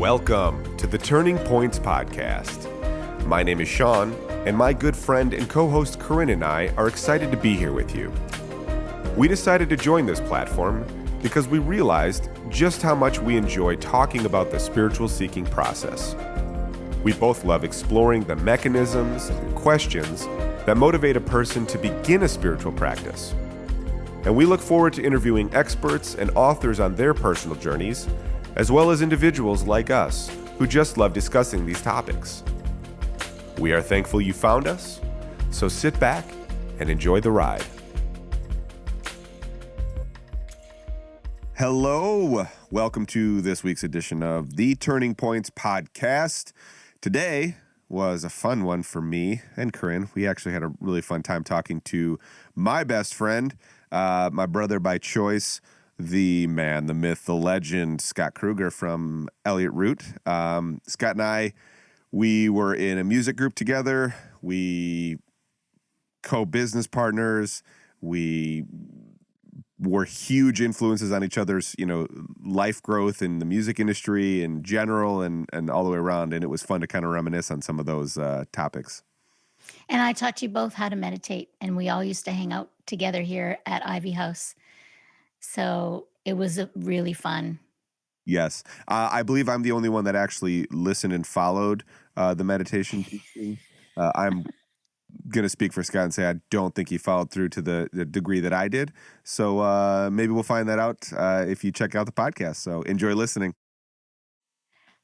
Welcome to the Turning Points Podcast. My name is Sean, and my good friend and co-host Corinne and I are excited to be here with you. We decided to join this platform because we realized just how much we enjoy talking about the spiritual seeking process. We both love exploring the mechanisms and questions that motivate a person to begin a spiritual practice. And we look forward to interviewing experts and authors on their personal journeys, as well as individuals like us who just love discussing these topics. We are thankful you found us, so sit back and enjoy the ride. Hello, welcome to this week's edition of the Turning Points Podcast. Today was a fun one for me and Corinne. We actually had a really fun time talking to my best friend, my brother by choice, the man, the myth, the legend, Scott Krueger from Elliot Root. Scott and I, we were in a music group together. We co-business partners. We were huge influences on each other's, life growth in the music industry in general and all the way around. And it was fun to kind of reminisce on some of those topics. And I taught you both how to meditate, and we all used to hang out together here at Ivy House. So it was really fun. Yes. I believe I'm the only one that actually listened and followed the meditation teaching. I'm going to speak for Scott and say I don't think he followed through to the degree that I did. So maybe we'll find that out if you check out the podcast. So enjoy listening.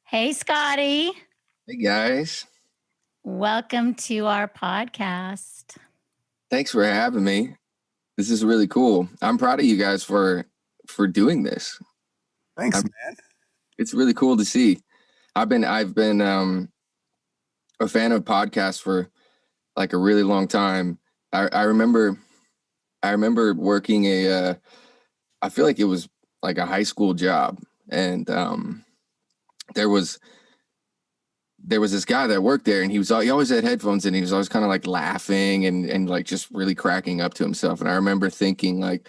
Hey, Scotty. Hey, guys. Welcome to our podcast. Thanks for having me. This is really cool. I'm proud of you guys for doing this. Thanks, man. It's really cool to see. I've been a fan of podcasts for like a really long time. I remember working I feel like it was like a high school job, and there was this guy that worked there, and he always had headphones in. He was always kind of like laughing and like just really cracking up to himself. And I remember thinking like,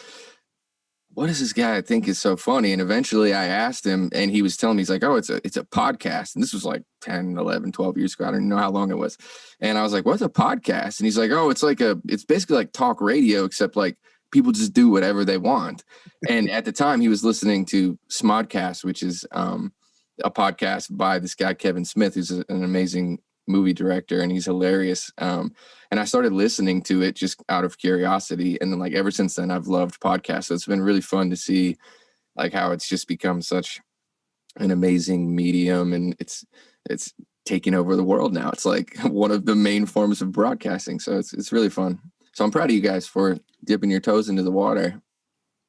what does this guy think is so funny? And eventually I asked him, and he was telling me, he's like, oh, it's a podcast. And this was like 10, 11, 12 years ago. I don't know how long it was. And I was like, what's a podcast? And he's like, oh, it's basically like talk radio, except like people just do whatever they want. And at the time he was listening to Smodcast, which is, a podcast by this guy, Kevin Smith, who's an amazing movie director, and he's hilarious. And I started listening to it just out of curiosity. And then like ever since then, I've loved podcasts. So it's been really fun to see like how it's just become such an amazing medium, and it's taking over the world now. It's like one of the main forms of broadcasting. So it's really fun. So I'm proud of you guys for dipping your toes into the water.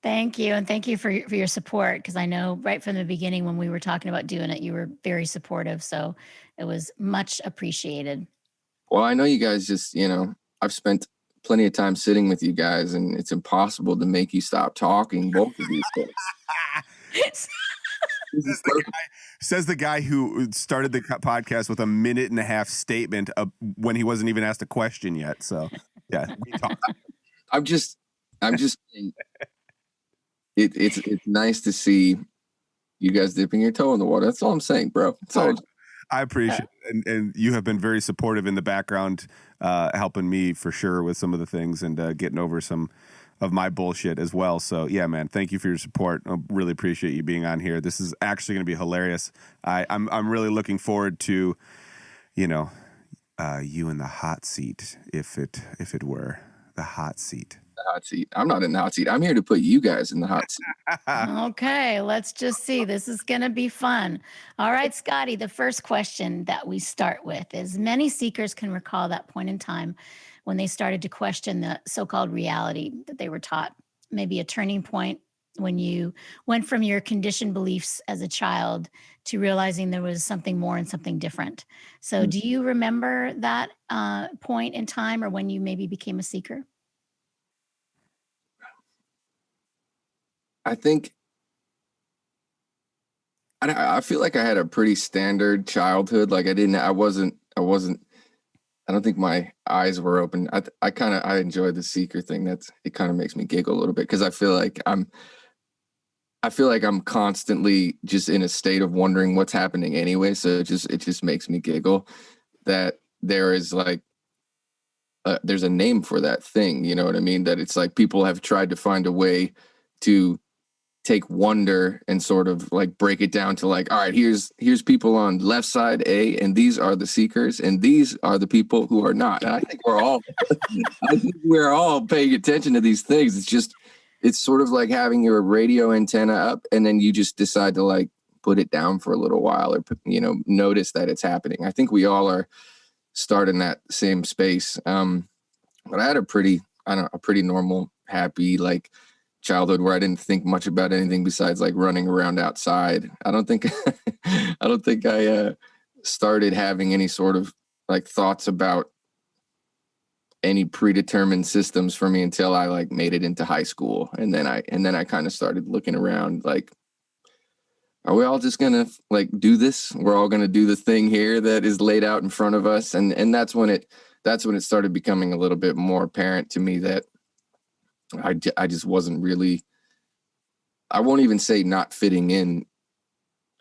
Thank you. And thank you for your support, because I know right from the beginning when we were talking about doing it, you were very supportive. So it was much appreciated. Well, I know you guys just, I've spent plenty of time sitting with you guys, and it's impossible to make you stop talking, both of these things. Says the guy who started the podcast with a 1.5-minute statement when he wasn't even asked a question yet. So, yeah, we talk. I'm just saying. It's nice to see you guys dipping your toe in the water. That's all I'm saying, bro. I appreciate it. And you have been very supportive in the background, helping me for sure with some of the things and getting over some of my bullshit as well. So yeah, man, thank you for your support. I really appreciate you being on here. This is actually going to be hilarious. I'm really looking forward to, you in the hot seat, if it were the hot seat. Hot seat. I'm not in the hot seat. I'm here to put you guys in the hot seat. Okay, let's just see. This is going to be fun. All right, Scotty, the first question that we start with is, many seekers can recall that point in time when they started to question the so-called reality that they were taught. Maybe a turning point when you went from your conditioned beliefs as a child to realizing there was something more and something different. So do you remember that point in time, or when you maybe became a seeker? I think I feel like I had a pretty standard childhood. Like I don't think my eyes were open. I enjoy the seeker thing. It kind of makes me giggle a little bit, because I feel like I feel like I'm constantly just in a state of wondering what's happening anyway. So it just makes me giggle that there is like there's a name for that thing. You know what I mean? That it's like people have tried to find a way to take wonder and sort of like break it down to like, all right, here's people on left side A, and these are the seekers, and these are the people who are not. And I think we're all paying attention to these things. It's sort of like having your radio antenna up, and then you just decide to like put it down for a little while, or notice that it's happening. I think we all are starting that same space. But I had a pretty normal, happy, like childhood where I didn't think much about anything besides like running around outside. I don't think I started having any sort of like thoughts about any predetermined systems for me until I like made it into high school. And then I kind of started looking around like, are we all just gonna like do this? We're all gonna do the thing here that is laid out in front of us. And that's when it started becoming a little bit more apparent to me that I just wasn't really, I won't even say not fitting in.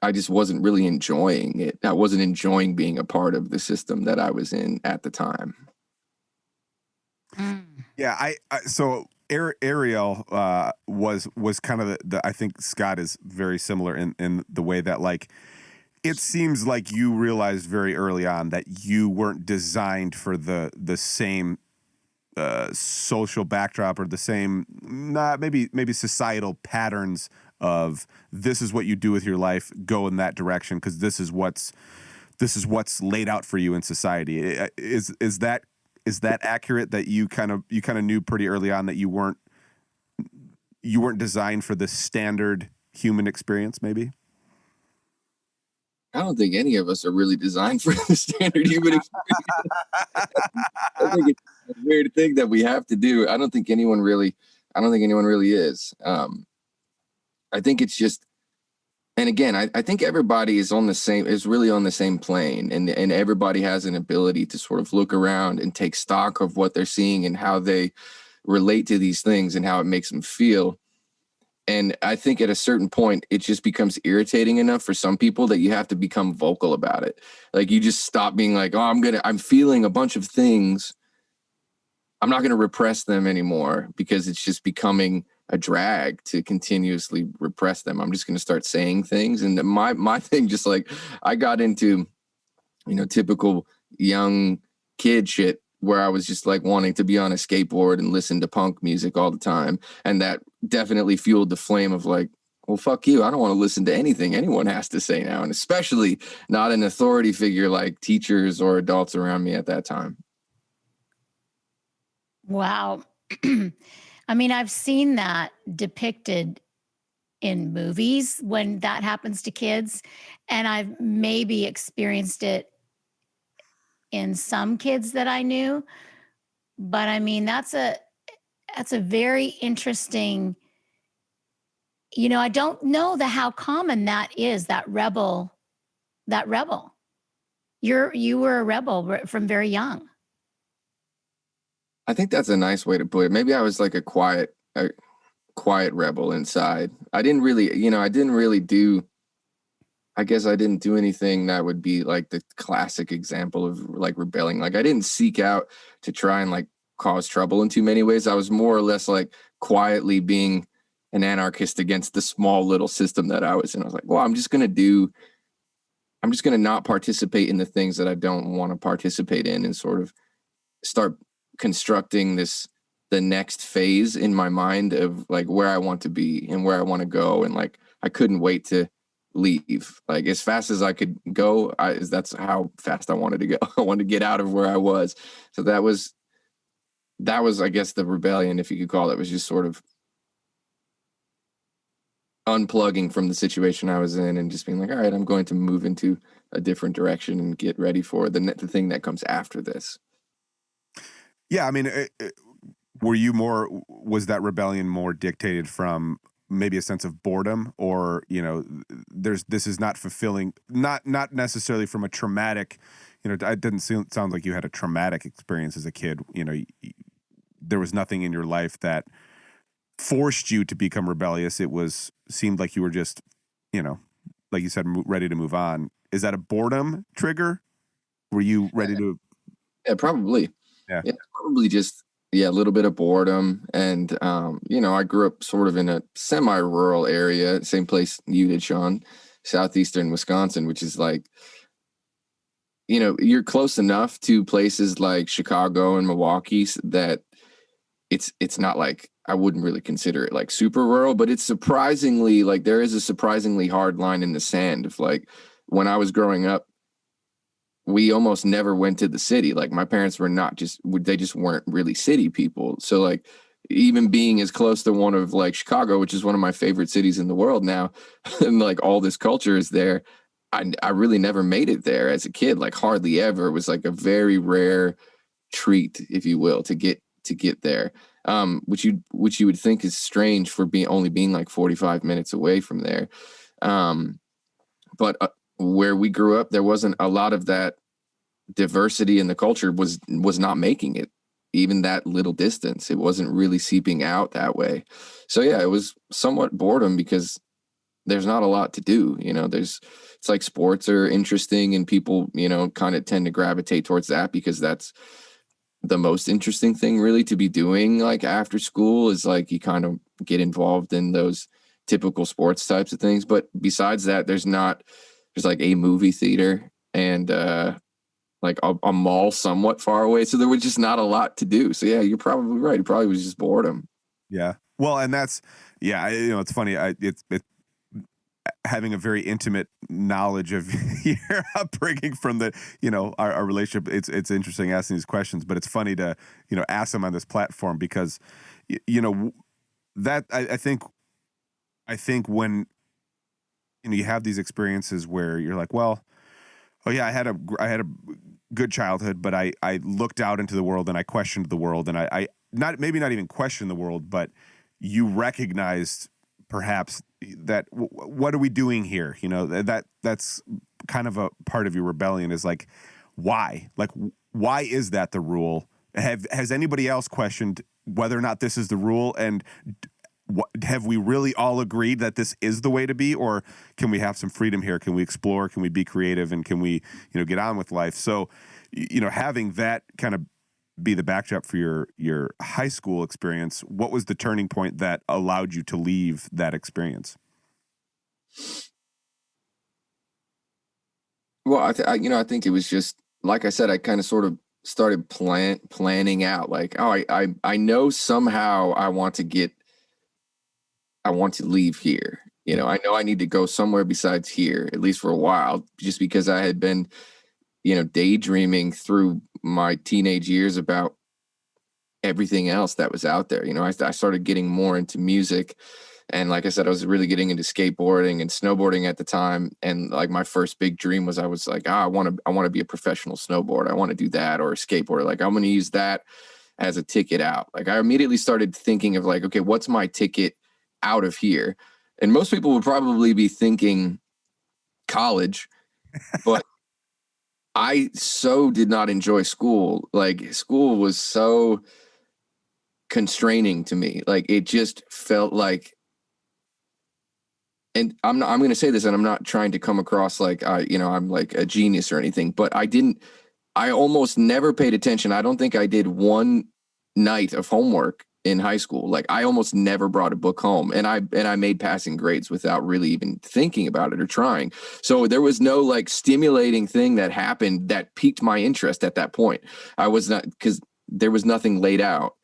I just wasn't really enjoying it. I wasn't enjoying being a part of the system that I was in at the time. Yeah, so Ariel was kind of the I think Scott is very similar in the way that like it seems like you realized very early on that you weren't designed for the same social backdrop or the same maybe societal patterns of this is what you do with your life, go in that direction because this is what's laid out for you in society. Is that accurate, that you kind of knew pretty early on that you weren't designed for the standard human experience? Maybe I don't think any of us are really designed for the standard human experience. I think it's a weird thing that we have to do. I don't think anyone really is. I think it's just, and again, I think everybody is really on the same plane, and everybody has an ability to sort of look around and take stock of what they're seeing and how they relate to these things and how it makes them feel. And I think at a certain point, it just becomes irritating enough for some people that you have to become vocal about it. Like you just stop being like, oh, I'm feeling a bunch of things. I'm not going to repress them anymore because it's just becoming a drag to continuously repress them. I'm just going to start saying things. And my thing, just like I got into, typical young kid shit where I was just like wanting to be on a skateboard and listen to punk music all the time. And that definitely fueled the flame of like, well, fuck you. I don't want to listen to anything anyone has to say now. And especially not an authority figure like teachers or adults around me at that time. Wow. I mean, I've seen that depicted in movies when that happens to kids, and I've maybe experienced it in some kids that I knew. But I mean, that's a very interesting, I don't know how common that is, that rebel. You were a rebel from very young. I think that's a nice way to put it. Maybe I was like a quiet rebel inside. I didn't really do, I guess I didn't do anything that would be like the classic example of like rebelling. Like I didn't seek out to try and like cause trouble in too many ways. I was more or less like quietly being an anarchist against the small little system that I was in. I was like, well, I'm just going to not participate in the things that I don't want to participate in, and sort of start constructing the next phase in my mind of like where I want to be and where I want to go. And like, I couldn't wait to leave like as fast as I could go. That's how fast I wanted to go. I wanted to get out of where I was. So that was, I guess, the rebellion, if you could call it, was just sort of unplugging from the situation I was in and just being like, all right, I'm going to move into a different direction and get ready for the thing that comes after this. Yeah, I mean, was that rebellion more dictated from maybe a sense of boredom, or this is not fulfilling, not necessarily from a traumatic, it didn't sound like you had a traumatic experience as a kid. There was nothing in your life that forced you to become rebellious. It seemed like you were just, like you said, ready to move on. Is that a boredom trigger? Were you ready to? Yeah, probably. Yeah. Probably just, a little bit of boredom. And, I grew up sort of in a semi-rural area, same place you did, Sean, southeastern Wisconsin, which is like, you're close enough to places like Chicago and Milwaukee that it's not like, I wouldn't really consider it like super rural, but it's surprisingly, like, there is a surprisingly hard line in the sand of, like, when I was growing up, we almost never went to the city. Like, my parents were they just weren't really city people. So, like, even being as close to one of, like, Chicago, which is one of my favorite cities in the world now, and like all this culture is there, I really never made it there as a kid, like hardly ever. It was like a very rare treat, if you will, to get there. Which you would think is strange for only being like 45 minutes away from there. But where we grew up, there wasn't a lot of that diversity in the culture was not making it even that little distance. It wasn't really seeping out that way. So yeah, it was somewhat boredom because there's not a lot to do. It's like sports are interesting and people, kind of tend to gravitate towards that because that's the most interesting thing really to be doing. Like after school is like, you kind of get involved in those typical sports types of things. But besides that, there's like a movie theater and, like a mall somewhat far away. So there was just not a lot to do. So yeah, you're probably right. It probably was just boredom. Yeah. Well, and that's, it's funny. It's having a very intimate knowledge of your upbringing from the, our relationship. It's interesting asking these questions, but it's funny to, ask them on this platform because, that I think when, you have these experiences where you're like, well, oh yeah, I had a good childhood, but I looked out into the world and I questioned the world and I not even questioned the world, but you recognized perhaps that what are we doing here? That's kind of a part of your rebellion is like, why is that the rule? Has anybody else questioned whether or not this is the rule? And have we really all agreed that this is the way to be, or can we have some freedom here? Can we explore? Can we be creative? And can we, get on with life? So, having that kind of be the backdrop for your high school experience, what was the turning point that allowed you to leave that experience? Well, I think it was just, like I said, I kind of sort of started planning out like, oh, I know somehow I want to leave here. I know I need to go somewhere besides here, at least for a while, just because I had been, daydreaming through my teenage years about everything else that was out there. I started getting more into music. And like I said, I was really getting into skateboarding and snowboarding at the time. And like my first big dream was I was like, I want to be a professional snowboarder. I want to do that, or a skateboarder. Like I'm going to use that as a ticket out. Like I immediately started thinking of like, okay, what's my ticket out of here? And most people would probably be thinking college, but I so did not enjoy school. Like school was so constraining to me. Like it just felt like, and I'm going to say this, and I'm not trying to come across like I'm like a genius or anything, but I almost never paid attention. I don't think I did one night of homework in high school. Like I almost never brought a book home, and I made passing grades without really even thinking about it or trying. So there was no like stimulating thing that happened that piqued my interest at that point. I was not, because there was nothing laid out.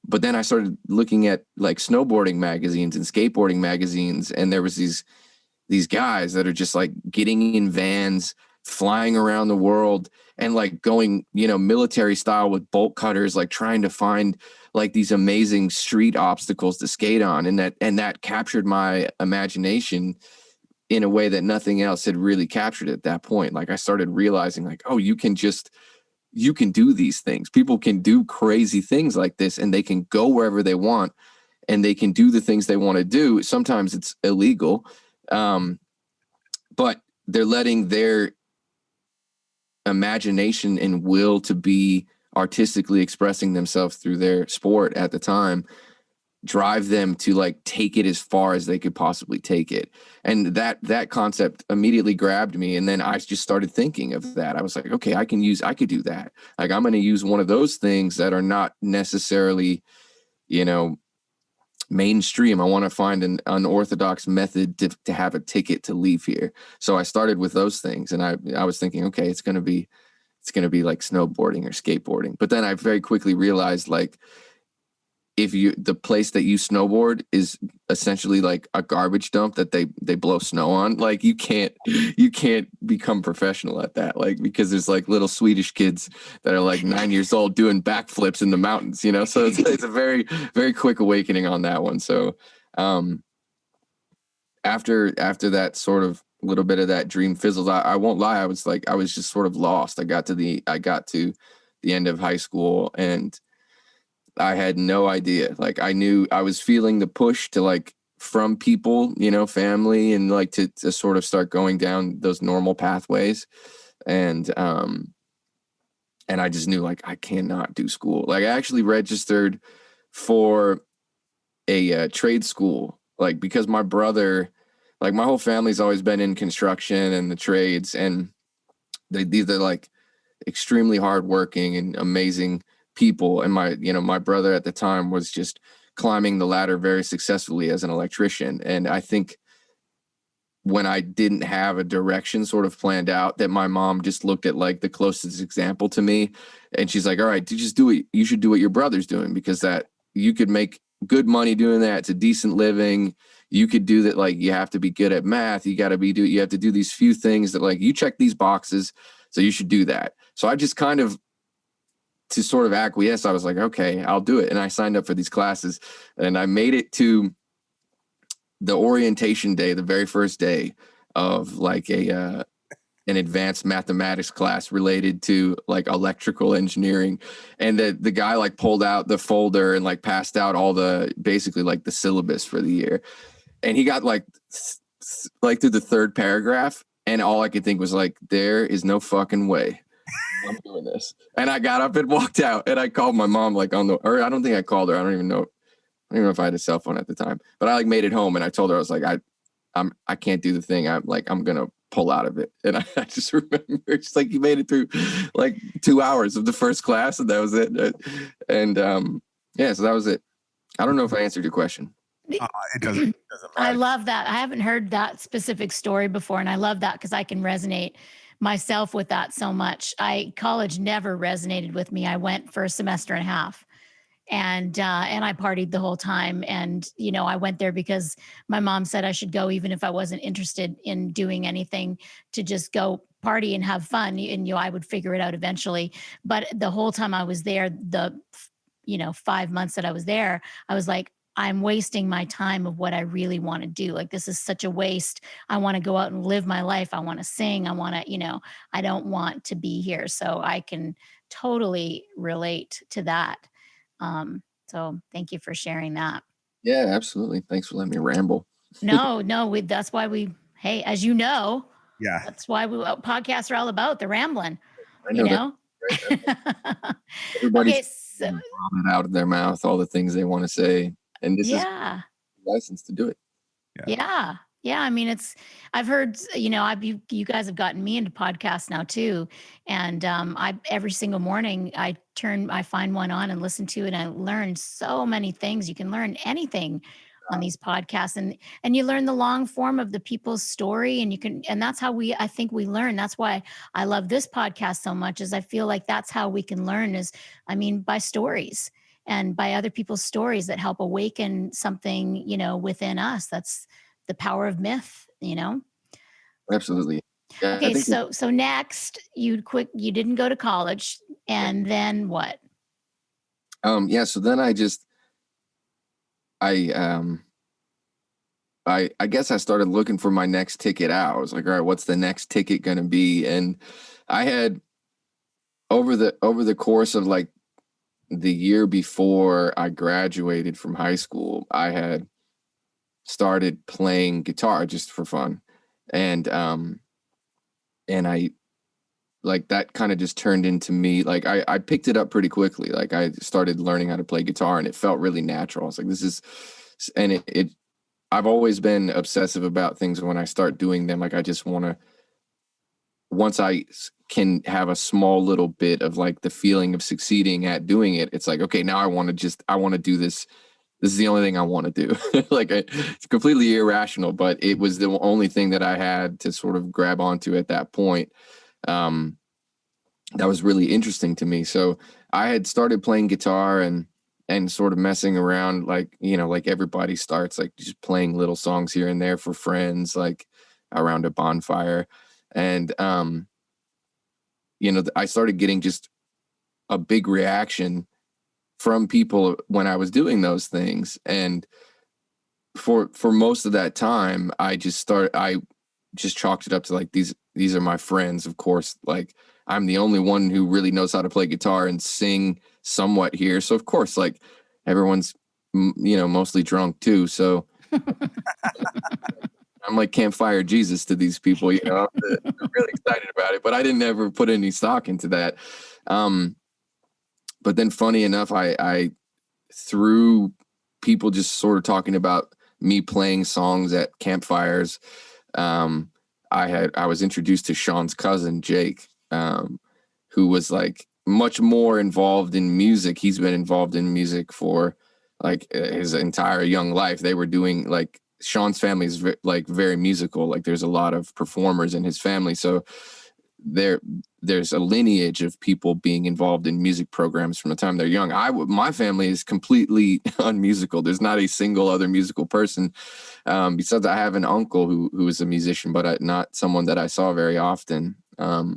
But then I started looking at like snowboarding magazines and skateboarding magazines, and there was these guys that are just like getting in vans, flying around the world, and like going, military style with bolt cutters, like trying to find like these amazing street obstacles to skate on. And that captured my imagination in a way that nothing else had really captured at that point. Like I started realizing like, oh, you can do these things. People can do crazy things like this, and they can go wherever they want, and they can do the things they want to do. Sometimes it's illegal, but they're letting their imagination and will to be artistically expressing themselves through their sport at the time drive them to like take it as far as they could possibly take it. And that concept immediately grabbed me. And then I just started thinking of that. I was like, okay, I could do that. Like, I'm going to use one of those things that are not necessarily, you know, mainstream. I want to find an unorthodox method to have a ticket to leave here. So I started with those things, and I was thinking, okay, it's going to be like snowboarding or skateboarding. But then I very quickly realized, like, if the place that you snowboard is essentially like a garbage dump that they blow snow on, like you can't become professional at that, like, because there's like little Swedish kids that are like 9 years old doing backflips in the mountains, you know. So it's a very, very quick awakening on that one. So after that sort of little bit of that dream fizzles, I won't lie, I was just sort of lost. I got to the end of high school, and I had no idea. Like, I knew I was feeling the push to, like, from people, you know, family, and like to sort of start going down those normal pathways. And I just knew, like, I cannot do school. Like, I actually registered for a trade school, like, because my brother, like, my whole family's always been in construction and the trades, and these are like extremely hardworking and amazing people. And my brother at the time was just climbing the ladder very successfully as an electrician. And I think when I didn't have a direction sort of planned out, that my mom just looked at like the closest example to me, and she's like, all right, just do it. You should do what your brother's doing, because that you could make good money doing that. It's a decent living. You could do that. Like, you have to be good at math. You have to do these few things that, like, you check these boxes, so you should do that. So I just kind of, to sort of acquiesce, I was like, okay, I'll do it. And I signed up for these classes, and I made it to the orientation day, the very first day of like an advanced mathematics class related to like electrical engineering. And the guy like pulled out the folder and like passed out all the, basically like the syllabus for the year. And he got like through the third paragraph, and all I could think was like, there is no fucking way I'm doing this. And I got up and walked out, and I called my mom, like, or I don't think I called her. I don't even know if I had a cell phone at the time, but I like made it home, and I told her, I was like, I can't do the thing. I'm going to pull out of it. And I just remember, it's like, you made it through like 2 hours of the first class, and that was it. And yeah, so that was it. I don't know if I answered your question. It doesn't matter. I love that. I haven't heard that specific story before, and I love that because I can resonate myself with that so much. College never resonated with me. I went for a semester and a half, and I partied the whole time. And, you know, I went there because my mom said I should go, even if I wasn't interested in doing anything, to just go party and have fun. And, you know, I would figure it out eventually. But the whole time I was there, 5 months that I was there, I was like, I'm wasting my time of what I really want to do. Like, this is such a waste. I want to go out and live my life. I want to sing. I want to, I don't want to be here. So I can totally relate to that. So thank you for sharing that. Yeah, absolutely. Thanks for letting me ramble. No, that's why hey, as you know, yeah, that's why podcasts are all about the rambling, I know. Right? Everybody's vomit out of their mouth all the things they want to say. And this is a license to do it. Yeah. I mean, I've heard, you guys have gotten me into podcasts now too. And every single morning I find one on and listen to it. And I learn so many things. You can learn anything on these podcasts, and you learn the long form of the people's story, and that's how I think we learn. That's why I love this podcast so much, is I feel like that's how we can learn by stories. And by other people's stories that help awaken something, within us. That's the power of myth, Absolutely. Yeah, okay, so next you didn't go to college, and then what? So then I guess I started looking for my next ticket out. I was like, all right, what's the next ticket going to be? And I had over the course of like the year before I graduated from high school, I had started playing guitar just for fun. And I like that kind of just turned into me. Like I picked it up pretty quickly. Like I started learning how to play guitar and it felt really natural. I was like, this is, and it I've always been obsessive about things when I start doing them. Like I just want to, once I can have a small little bit of like the feeling of succeeding at doing it, it's like, okay, now I want to do this. This is the only thing I want to do. Like it's completely irrational, but it was the only thing that I had to sort of grab onto at that point. That was really interesting to me. So I had started playing guitar and sort of messing around, like, you know, like everybody starts, like just playing little songs here and there for friends, like around a bonfire. And, you know, I started getting just a big reaction from people when I was doing those things. And for most of that time, I just chalked it up to like, these are my friends. Of course, like I'm the only one who really knows how to play guitar and sing somewhat here. So of course, like everyone's, you know, mostly drunk too. So I'm like campfire Jesus to these people, you know. I'm really excited about it, but I didn't ever put any stock into that. But then funny enough, I through people just sort of talking about me playing songs at campfires, I was introduced to Sean's cousin, Jake, who was like much more involved in music. He's been involved in music for like his entire young life. They were doing like, Sean's family is like very musical. Like there's a lot of performers in his family. So there's a lineage of people being involved in music programs from the time they're young. My family is completely unmusical. There's not a single other musical person. Besides, I have an uncle who is a musician, but not someone that I saw very often. So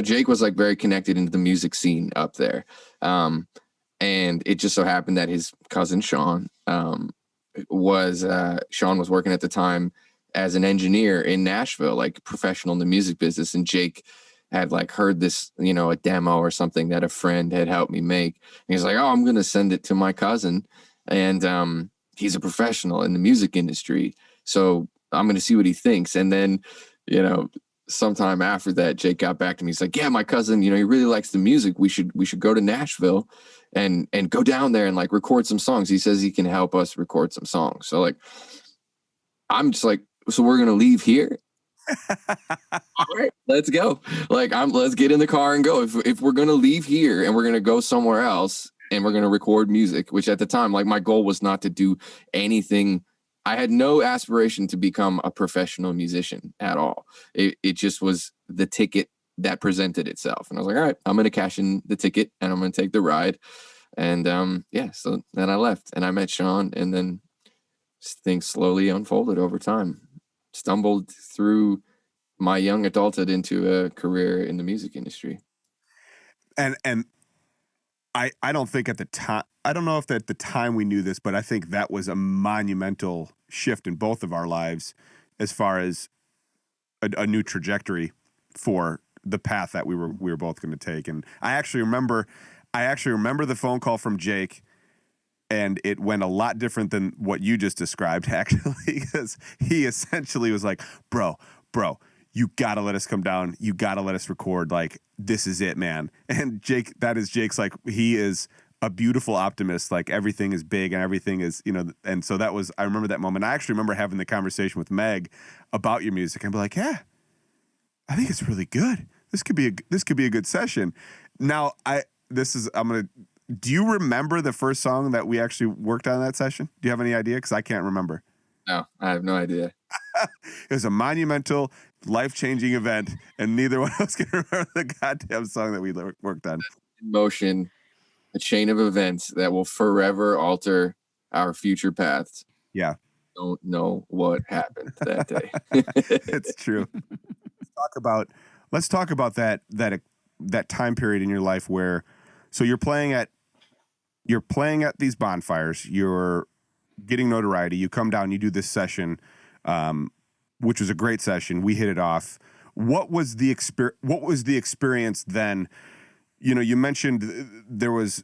Jake was like very connected into the music scene up there. And it just so happened that his cousin Sean was working at the time as an engineer in Nashville, like professional in the music business. And Jake had like heard this, you know, a demo or something that a friend had helped me make. And he's like, oh, I'm going to send it to my cousin. And he's a professional in the music industry, so I'm going to see what he thinks. And then, you know, sometime after that, Jake got back to me. He's like, yeah, my cousin, you know, he really likes the music. We should go to Nashville and go down there and like record some songs. He says he can help us record some songs. So like, I'm just like, so we're going to leave here. All right, let's go. Like, let's get in the car and go. If we're going to leave here and we're going to go somewhere else and we're going to record music, which at the time, like my goal was not to do anything. I had no aspiration to become a professional musician at all. It just was the ticket that presented itself. And I was like, all right, I'm going to cash in the ticket and I'm going to take the ride. And so then I left and I met Sean, and then things slowly unfolded over time. Stumbled through my young adulthood into a career in the music industry. And I don't think at the time, I don't know if at the time we knew this, but I think that was a monumental shift in both of our lives as far as a new trajectory for the path that we were both going to take. And I actually remember the phone call from Jake, and it went a lot different than what you just described, actually, because he essentially was like, bro, you got to let us come down. You got to let us record. Like, this is it, man. And Jake's like, he is a beautiful optimist. Like, everything is big and everything is, you know, and so I remember that moment. I actually remember having the conversation with Meg about your music and be like, yeah, I think it's really good. This could be a good session. Now, do you remember the first song that we actually worked on in that session? Do you have any idea? Because I can't remember. No, I have no idea. It was a monumental, life-changing event, and neither one of us can remember the goddamn song that we worked on. In motion, a chain of events that will forever alter our future paths. Yeah. Don't know what happened that day. It's true. Let's talk about that time period in your life where, so you're playing at these bonfires, you're getting notoriety, you come down, you do this session, which was a great session. We hit it off. What was the experience then? You know, you mentioned there was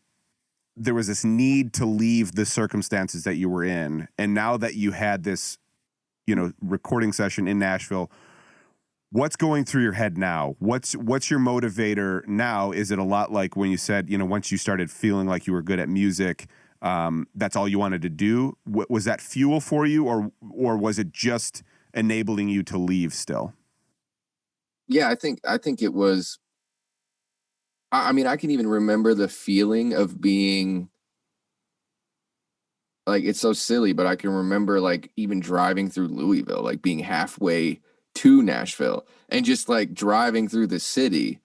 this need to leave the circumstances that you were in, and now that you had this, you know, recording session in Nashville, What's going through your head now? What's your motivator now? Is it a lot like when you said, once you started feeling like you were good at music, that's all you wanted to do? Was that fuel for you, or was it just enabling you to leave still? Yeah, I think it was. I mean, I can even remember the feeling of being like, it's so silly, but I can remember like even driving through Louisville, like being halfway to Nashville and just like driving through the city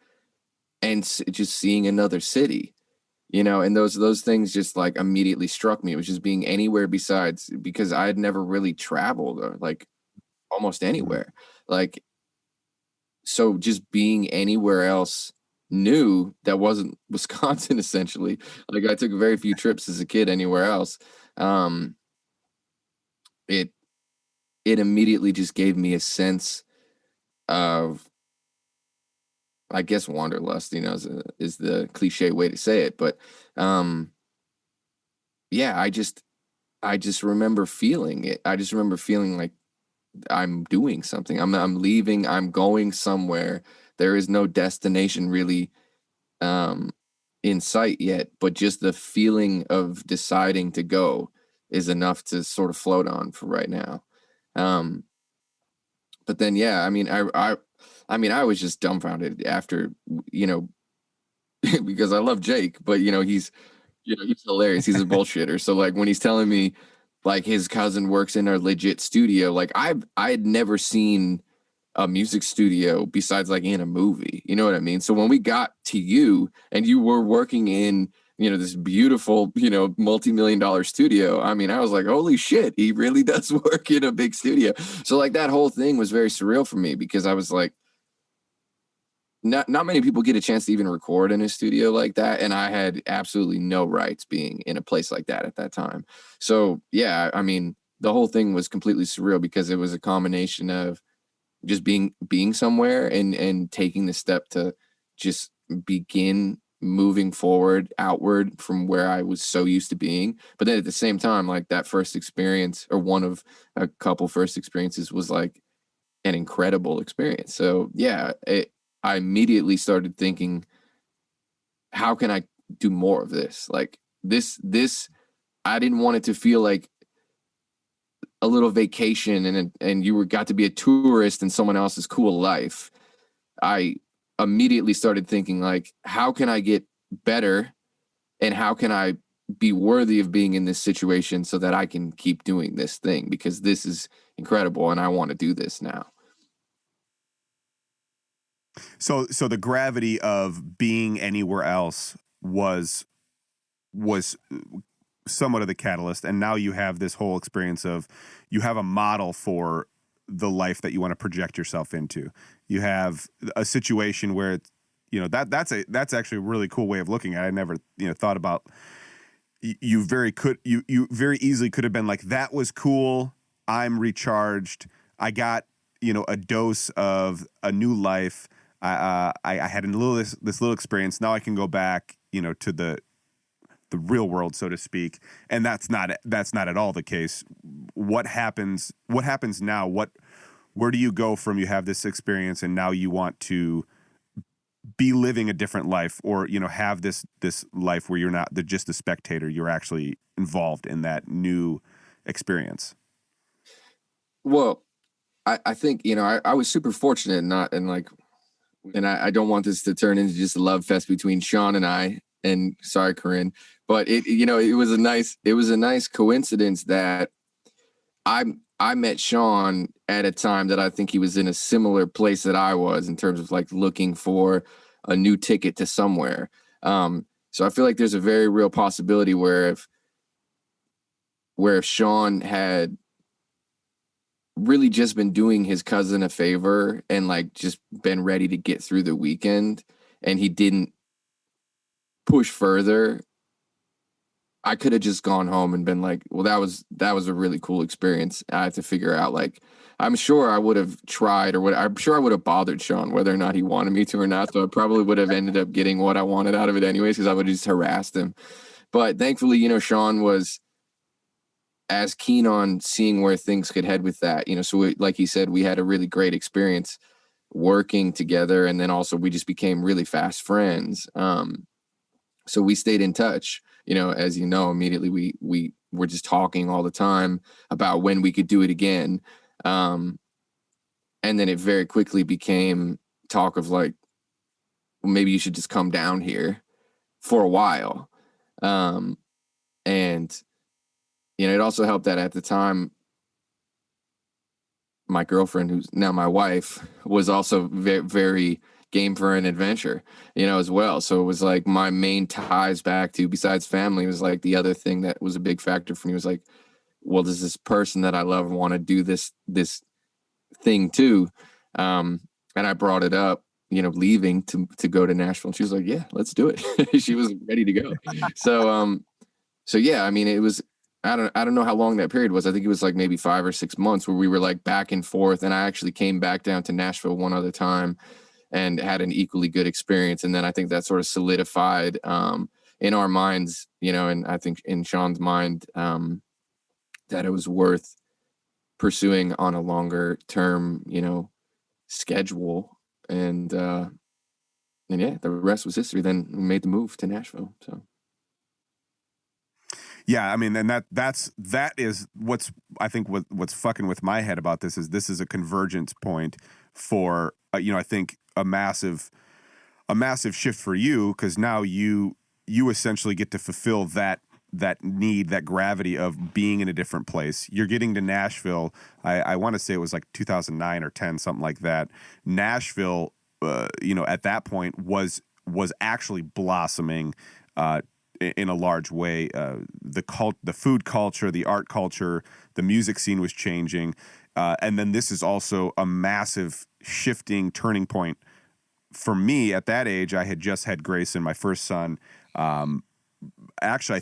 and just seeing another city, and those things just like immediately struck me. It was just being anywhere besides, because I had never really traveled or like almost Mhm. anywhere. Like, so just being anywhere else new that wasn't Wisconsin, essentially. Like, I took very few trips as a kid anywhere else. Um, it it immediately just gave me a sense of, I guess, wanderlust, is the cliche way to say it. But yeah, I just remember feeling it. I just remember feeling like I'm doing something. I'm leaving. I'm going somewhere. There is no destination really um, in sight yet, but just the feeling of deciding to go is enough to sort of float on for right now. Um, but then, yeah, I mean, I was just dumbfounded after, you know, because I love Jake, but he's hilarious. He's a bullshitter. So like when he's telling me like his cousin works in a legit studio, like I had never seen a music studio besides like in a movie. You know what I mean? So when we got to you and you were working in, this beautiful, multi-million-dollar studio, I mean, I was like, holy shit, he really does work in a big studio. So like that whole thing was very surreal for me, because I was like, not many people get a chance to even record in a studio like that, and I had absolutely no rights being in a place like that at that time. So yeah, I mean, the whole thing was completely surreal because it was a combination of just being somewhere and taking the step to just begin moving forward outward from where I was so used to being. But then at the same time, like that first experience, or one of a couple first experiences, was like an incredible experience. So yeah, I immediately started thinking, how can I do more of this? Like this, I didn't want it to feel like a little vacation and you got to be a tourist in someone else's cool life. I immediately started thinking like, how can I get better, and how can I be worthy of being in this situation so that I can keep doing this thing, because this is incredible and I want to do this now. So the gravity of being anywhere else was somewhat of the catalyst, and now you have this whole experience of, you have a model for the life that you want to project yourself into. You have a situation where it's, that's actually a really cool way of looking at it. I never thought about, you very easily could have been like, that was cool, I'm recharged, I got a dose of a new life, I had this little experience, now I can go back to the real world, so to speak. And that's not at all the case. What happens now? Where do you go from, you have this experience and now you want to be living a different life, or have this life where you're not just a spectator, you're actually involved in that new experience? Well, I think, I was super fortunate, not and like, and I don't want this to turn into just a love fest between Sean and I. And sorry, Corinne, but it was a nice coincidence that I met Sean at a time that I think he was in a similar place that I was, in terms of like looking for a new ticket to somewhere. So I feel like there's a very real possibility where if Sean had really just been doing his cousin a favor and like just been ready to get through the weekend, and he didn't push further, I could have just gone home and been like, well, that was a really cool experience. I have to figure out, like, I'm sure I would have tried, or what, I'm sure I would have bothered Sean whether or not he wanted me to or not. So I probably would have ended up getting what I wanted out of it anyways, because I would have just harassed him. But thankfully, Sean was as keen on seeing where things could head with that. So like he said, we had a really great experience working together. And then also we just became really fast friends. So we stayed in touch, as you know, immediately we were just talking all the time about when we could do it again. And then it very quickly became talk of like, well, maybe you should just come down here for a while. And, it also helped that at the time, my girlfriend, who's now my wife, was also very, very game for an adventure, as well. So it was like my main ties back to, besides family, was like the other thing that was a big factor for me was like, well, does this person that I love want to do this thing too? And I brought it up, leaving to go to Nashville. And she was like, yeah, let's do it. She was ready to go. So yeah, I mean, it was, I don't know how long that period was. I think it was like maybe 5 or 6 months where we were like back and forth. And I actually came back down to Nashville one other time and had an equally good experience. And then I think that sort of solidified in our minds, and I think in Sean's mind, that it was worth pursuing on a longer term, schedule. And yeah, the rest was history. Then we made the move to Nashville. So. Yeah, I mean, and that is what's, I think what's fucking with my head about this is a convergence point for I think a massive shift for you, because now you essentially get to fulfill that need, that gravity of being in a different place. You're getting to Nashville. I want to say it was like 2009 or 10, something like that. Nashville, at that point was actually blossoming. In a large way, the food culture, the art culture, the music scene was changing, and then this is also a massive shifting turning point for me. At that age, I had just had Grayson, my first son. Actually, I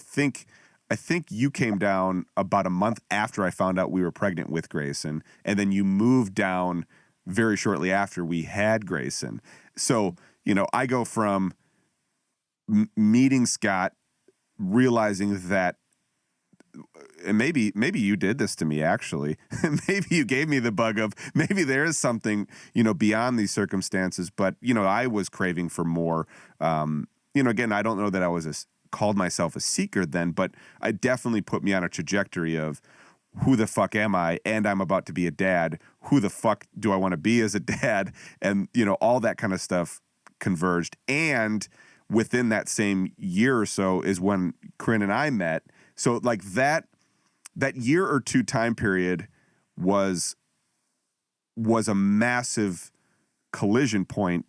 think you came down about a month after I found out we were pregnant with Grayson, and then you moved down very shortly after we had Grayson. So I go from meeting Scott, realizing that, and maybe you did this to me, actually. Maybe you gave me the bug of maybe there is something, beyond these circumstances, but, I was craving for more. Again, I don't know that I was called myself a seeker then, but I definitely put me on a trajectory of who the fuck am I? And I'm about to be a dad. Who the fuck do I want to be as a dad? And, all that kind of stuff converged. And within that same year or so is when Corinne and I met. So like that year or two time period was a massive collision point,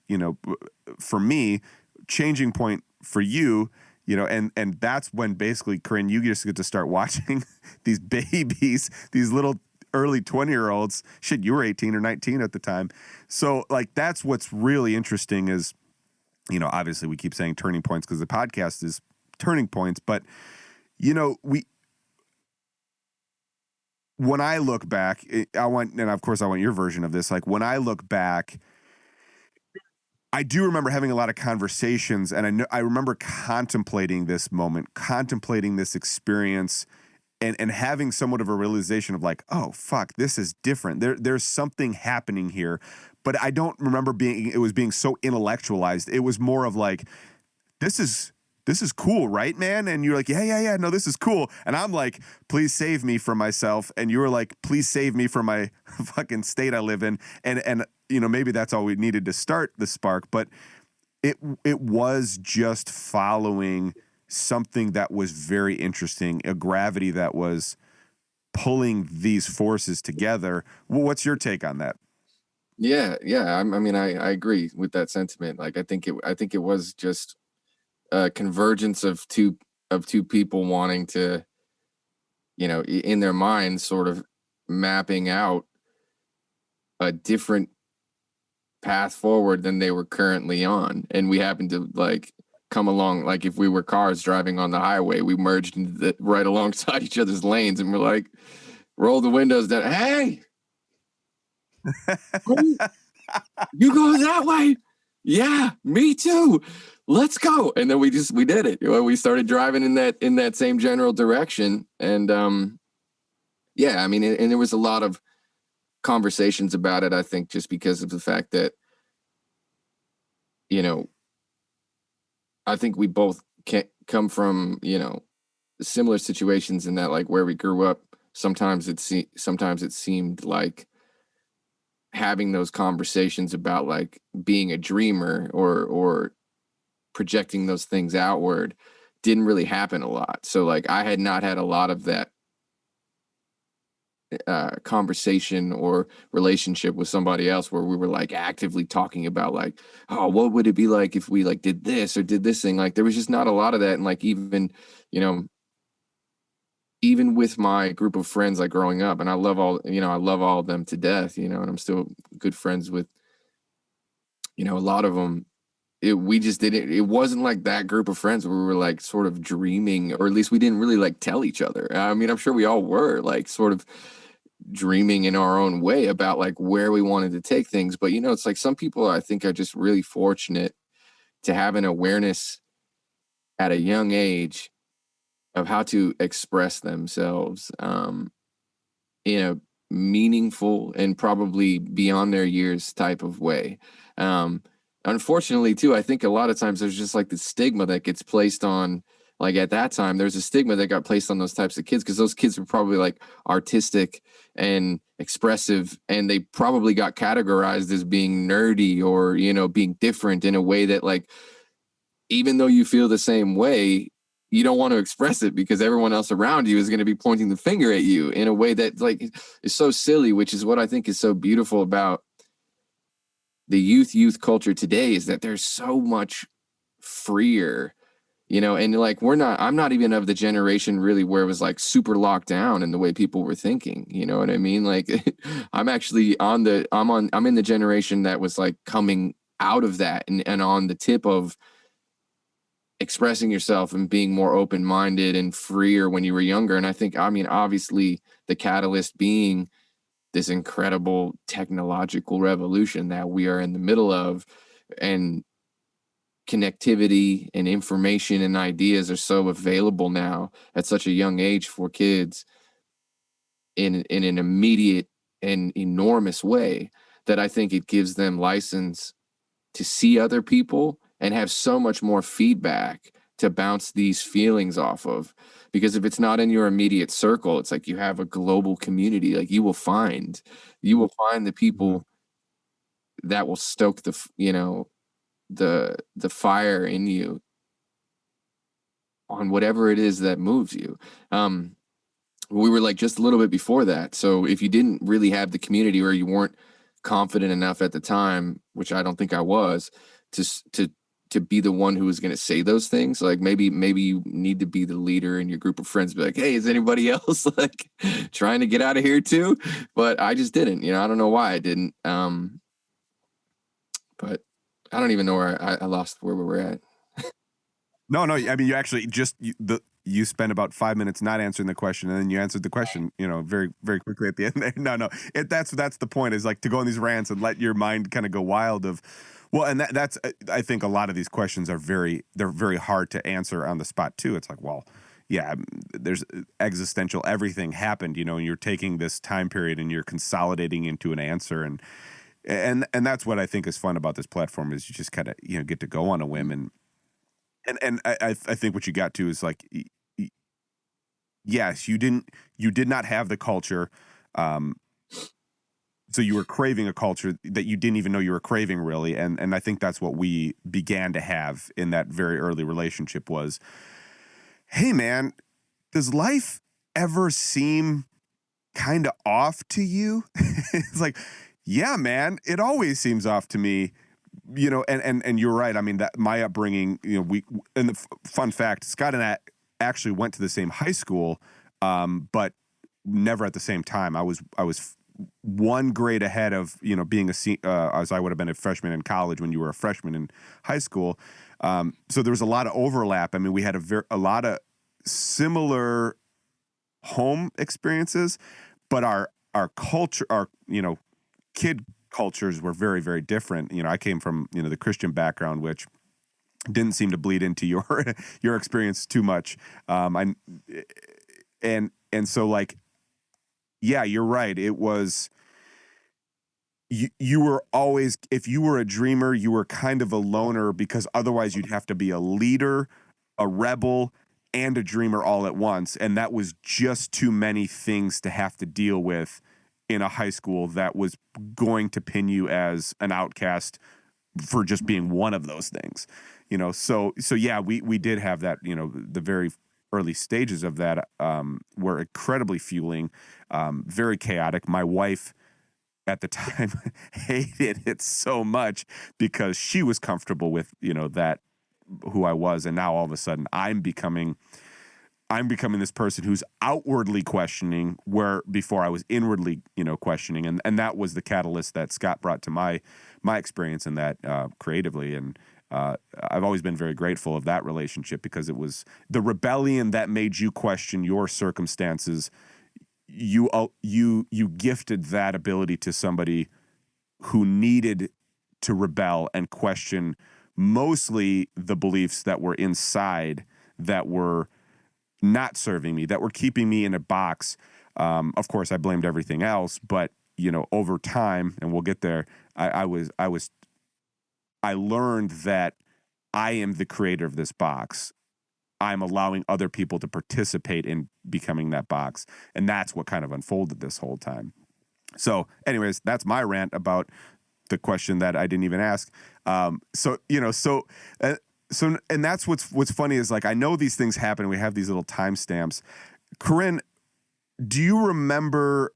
for me, changing point for you, and that's when basically, Corinne, you just get to start watching these babies, these little early 20-year-olds. Shit, you were 18 or 19 at the time. So like, that's what's really interesting is, obviously we keep saying turning points because the podcast is turning points, but when I look back, and of course I want your version of this. Like when I look back, I do remember having a lot of conversations, and I remember contemplating this moment, contemplating this experience, and having somewhat of a realization of like, oh fuck, this is different. There's something happening here. But I don't remember it was being so intellectualized. It was more of like, this is cool, right, man? And you're like, yeah, no, this is cool. And I'm like, please save me from myself. And you were like, please save me from my fucking state I live in. And maybe that's all we needed to start the spark. But it was just following something that was very interesting, a gravity that was pulling these forces together. Well, what's your take on that? Yeah. I mean, I agree with that sentiment. Like, I think it was just a convergence of two people wanting to, in their minds, sort of mapping out a different path forward than they were currently on. And we happened to like come along, like if we were cars driving on the highway, we merged right alongside each other's lanes, and we're like, roll the windows down. Hey. You go that way? Yeah, me too. Let's go. And then we did it. We started driving in that same general direction. And yeah, I mean, and there was a lot of conversations about it, I think, just because of the fact that you know, I think we both come from, similar situations in that, like, where we grew up, sometimes it seemed like having those conversations about like being a dreamer or projecting those things outward didn't really happen a lot. So like I had not had a lot of that conversation or relationship with somebody else where we were like actively talking about like, oh, what would it be like if we like did this or did this thing? Like there was just not a lot of that. And like you know, even with my group of friends like growing up, and I love all of them to death, and I'm still good friends with, a lot of them. We just didn't, it wasn't like that group of friends where we were like sort of dreaming, or at least we didn't really like tell each other. I mean, I'm sure we all were like sort of dreaming in our own way about like where we wanted to take things. But it's like some people I think are just really fortunate to have an awareness at a young age of how to express themselves in a meaningful and probably beyond their years type of way. Unfortunately, too, I think a lot of times there's just like the stigma that gets placed on, like at that time, there's a stigma that got placed on those types of kids because those kids were probably like artistic and expressive, and they probably got categorized as being nerdy or, being different in a way that like, even though you feel the same way, you don't want to express it because everyone else around you is going to be pointing the finger at you in a way that like is so silly, which is what I think is so beautiful about the youth culture today, is that there's so much freer, and like I'm not even of the generation really where it was like super locked down in the way people were thinking, you know what I mean? Like I'm actually I'm in the generation that was like coming out of that and on the tip of expressing yourself and being more open-minded and freer when you were younger. And I think, I mean, obviously the catalyst being this incredible technological revolution that we are in the middle of, and connectivity and information and ideas are so available now at such a young age for kids in an immediate and enormous way, that I think it gives them license to see other people and have so much more feedback to bounce these feelings off of. Because if it's not in your immediate circle, it's like you have a global community. Like you will find the people that will stoke the fire in you on whatever it is that moves you. We were like just a little bit before that. So if you didn't really have the community, or you weren't confident enough at the time, which I don't think I was, to be the one who was going to say those things, like maybe you need to be the leader in your group of friends, be like, hey, is anybody else like trying to get out of here too? But I just didn't, I don't know why I didn't. But I don't even know where I lost where we were at. No, I mean, you actually you spent about 5 minutes not answering the question, and then you answered the question, very, very quickly at the end there. No, that's the point, is like to go on these rants and let your mind kind of go wild of, well, and that's, I think a lot of these questions are they're very hard to answer on the spot too. It's like, well, yeah, there's existential, everything happened, and you're taking this time period and you're consolidating into an answer, and that's what I think is fun about this platform, is you just kind of, get to go on a whim. And I think what you got to is like, yes, you did not have the culture, so you were craving a culture that you didn't even know you were craving, really. And I think that's what we began to have in that very early relationship was, hey man, does life ever seem kind of off to you? It's like, yeah, man, it always seems off to me. And you're right. I mean, that my upbringing, and the fun fact, Scott and I actually went to the same high school, but never at the same time. I was one grade ahead of, being as I would have been a freshman in college when you were a freshman in high school. So there was a lot of overlap. I mean, we had a lot of similar home experiences, but our culture, our, kid cultures were very, very different. I came from, the Christian background, which didn't seem to bleed into your experience too much. And so like, yeah, you're right. It was you were always, if you were a dreamer, you were kind of a loner, because otherwise you'd have to be a leader, a rebel, and a dreamer all at once. And that was just too many things to have to deal with in a high school that was going to pin you as an outcast for just being one of those things, So yeah, we did have that, the very early stages of that were incredibly fueling, very chaotic. My wife at the time hated it so much because she was comfortable with, that who I was. And now all of a sudden I'm becoming this person who's outwardly questioning, where before I was inwardly, questioning. And that was the catalyst that Scott brought to my experience in that creatively. And I've always been very grateful of that relationship, because it was the rebellion that made you question your circumstances. You gifted that ability to somebody who needed to rebel and question mostly the beliefs that were inside, that were not serving me, that were keeping me in a box. Of course, I blamed everything else, but over time, and we'll get there, I learned that I am the creator of this box. I'm allowing other people to participate in becoming that box. And that's what kind of unfolded this whole time. So anyways, that's my rant about the question that I didn't even ask. And that's what's funny is, like, I know these things happen. We have these little timestamps. Corinne, do you remember,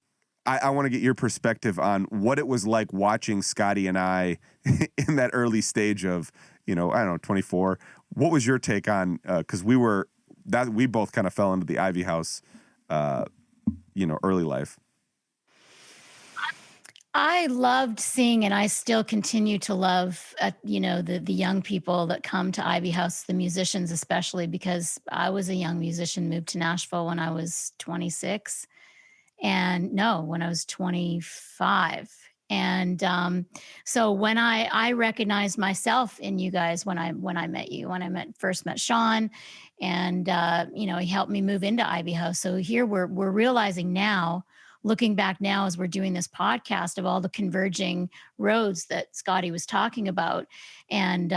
I want to get your perspective on what it was like watching Scottie and I in that early stage of, 24. What was your take on, because we both kind of fell into the Ivy House, early life. I loved seeing, and I still continue to love, the young people that come to Ivy House, the musicians especially, because I was a young musician, moved to Nashville when I was 26, when I was 25. And so when I recognized myself in you guys, when I met you, when I first met Sean, and he helped me move into Ivy House. So here we're realizing now, looking back now as we're doing this podcast, of all the converging roads that Scottie was talking about. And,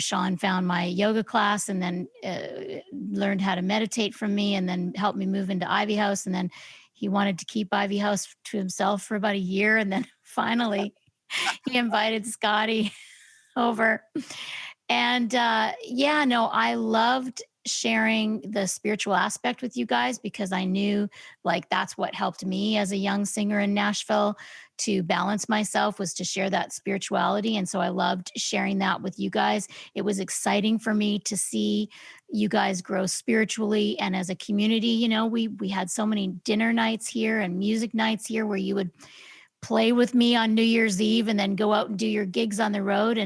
Sean found my yoga class, and then learned how to meditate from me, and then helped me move into Ivy House. And then he wanted to keep Ivy House to himself for about a year. And then finally he invited Scottie over. And I loved sharing the spiritual aspect with you guys, because I knew, like, that's what helped me as a young singer in Nashville to balance myself, was to share that spirituality. And so I loved sharing that with you guys. It was exciting for me to see you guys grow spiritually and as a community. We had so many dinner nights here and music nights here where you would play with me on New Year's Eve and then go out and do your gigs on the road.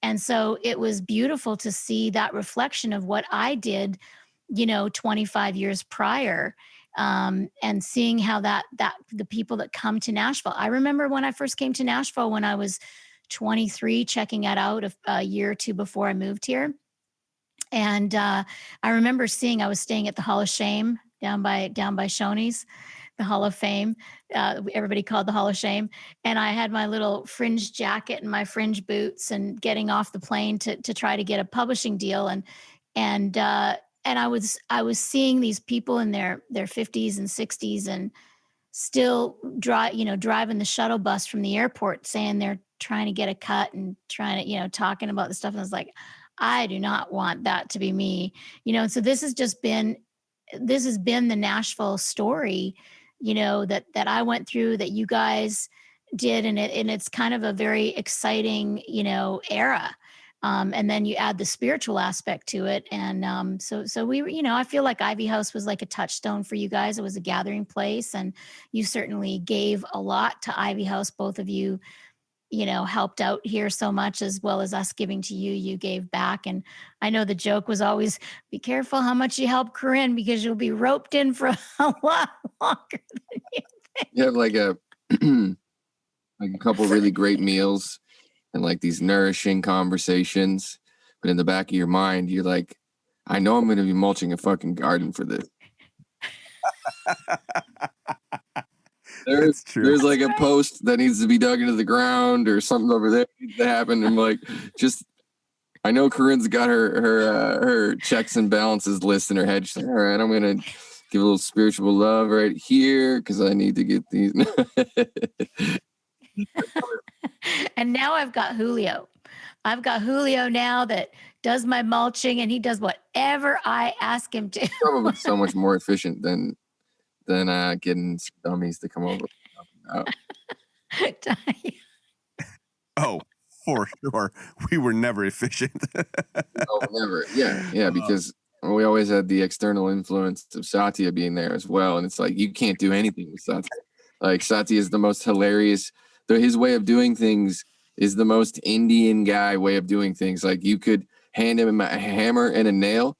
And so it was beautiful to see that reflection of what I did, 25 years prior, and seeing how that the people that come to Nashville. I remember when I first came to Nashville when I was 23, checking it out a year or two before I moved here. And I remember I was staying at the Hall of Shame down by Shoney's, the Hall of Fame. Everybody called the Hall of Shame. And I had my little fringe jacket and my fringe boots, and getting off the plane to try to get a publishing deal. And I was seeing these people in their 50s and 60s, and still driving the shuttle bus from the airport, saying they're trying to get a cut and trying to, talking about the stuff. And I was like, I do not want that to be me, And so this has been the Nashville story, that I went through, that you guys did. And it's kind of a very exciting, era. And then you add the spiritual aspect to it. And so we, I feel like Ivy House was like a touchstone for you guys. It was a gathering place, and you certainly gave a lot to Ivy House. Both of you, helped out here so much, as well as us giving to you. You gave back. And I know the joke was always, be careful how much you help Corinne, because you'll be roped in for a lot longer than you think. You have like a couple really great meals and like these nourishing conversations, but in the back of your mind, you're like, I know I'm going to be mulching a fucking garden for this. That's true. There's like a post that needs to be dug into the ground or something over there needs to happen. And like, just, I know Corinne's got her checks and balances list in her head. She's like, all right, I'm going to give a little spiritual love right here because I need to get these. And now I've got Julio. I've got Julio now that does my mulching, and he does whatever I ask him to. Probably so much more efficient than getting dummies to come over. Oh, for sure. We were never efficient. Oh, never. Yeah, because we always had the external influence of Satya being there as well. And it's like, you can't do anything with Satya. Like, Satya is the most hilarious. His way of doing things is the most Indian guy way of doing things. Like, you could hand him a hammer and a nail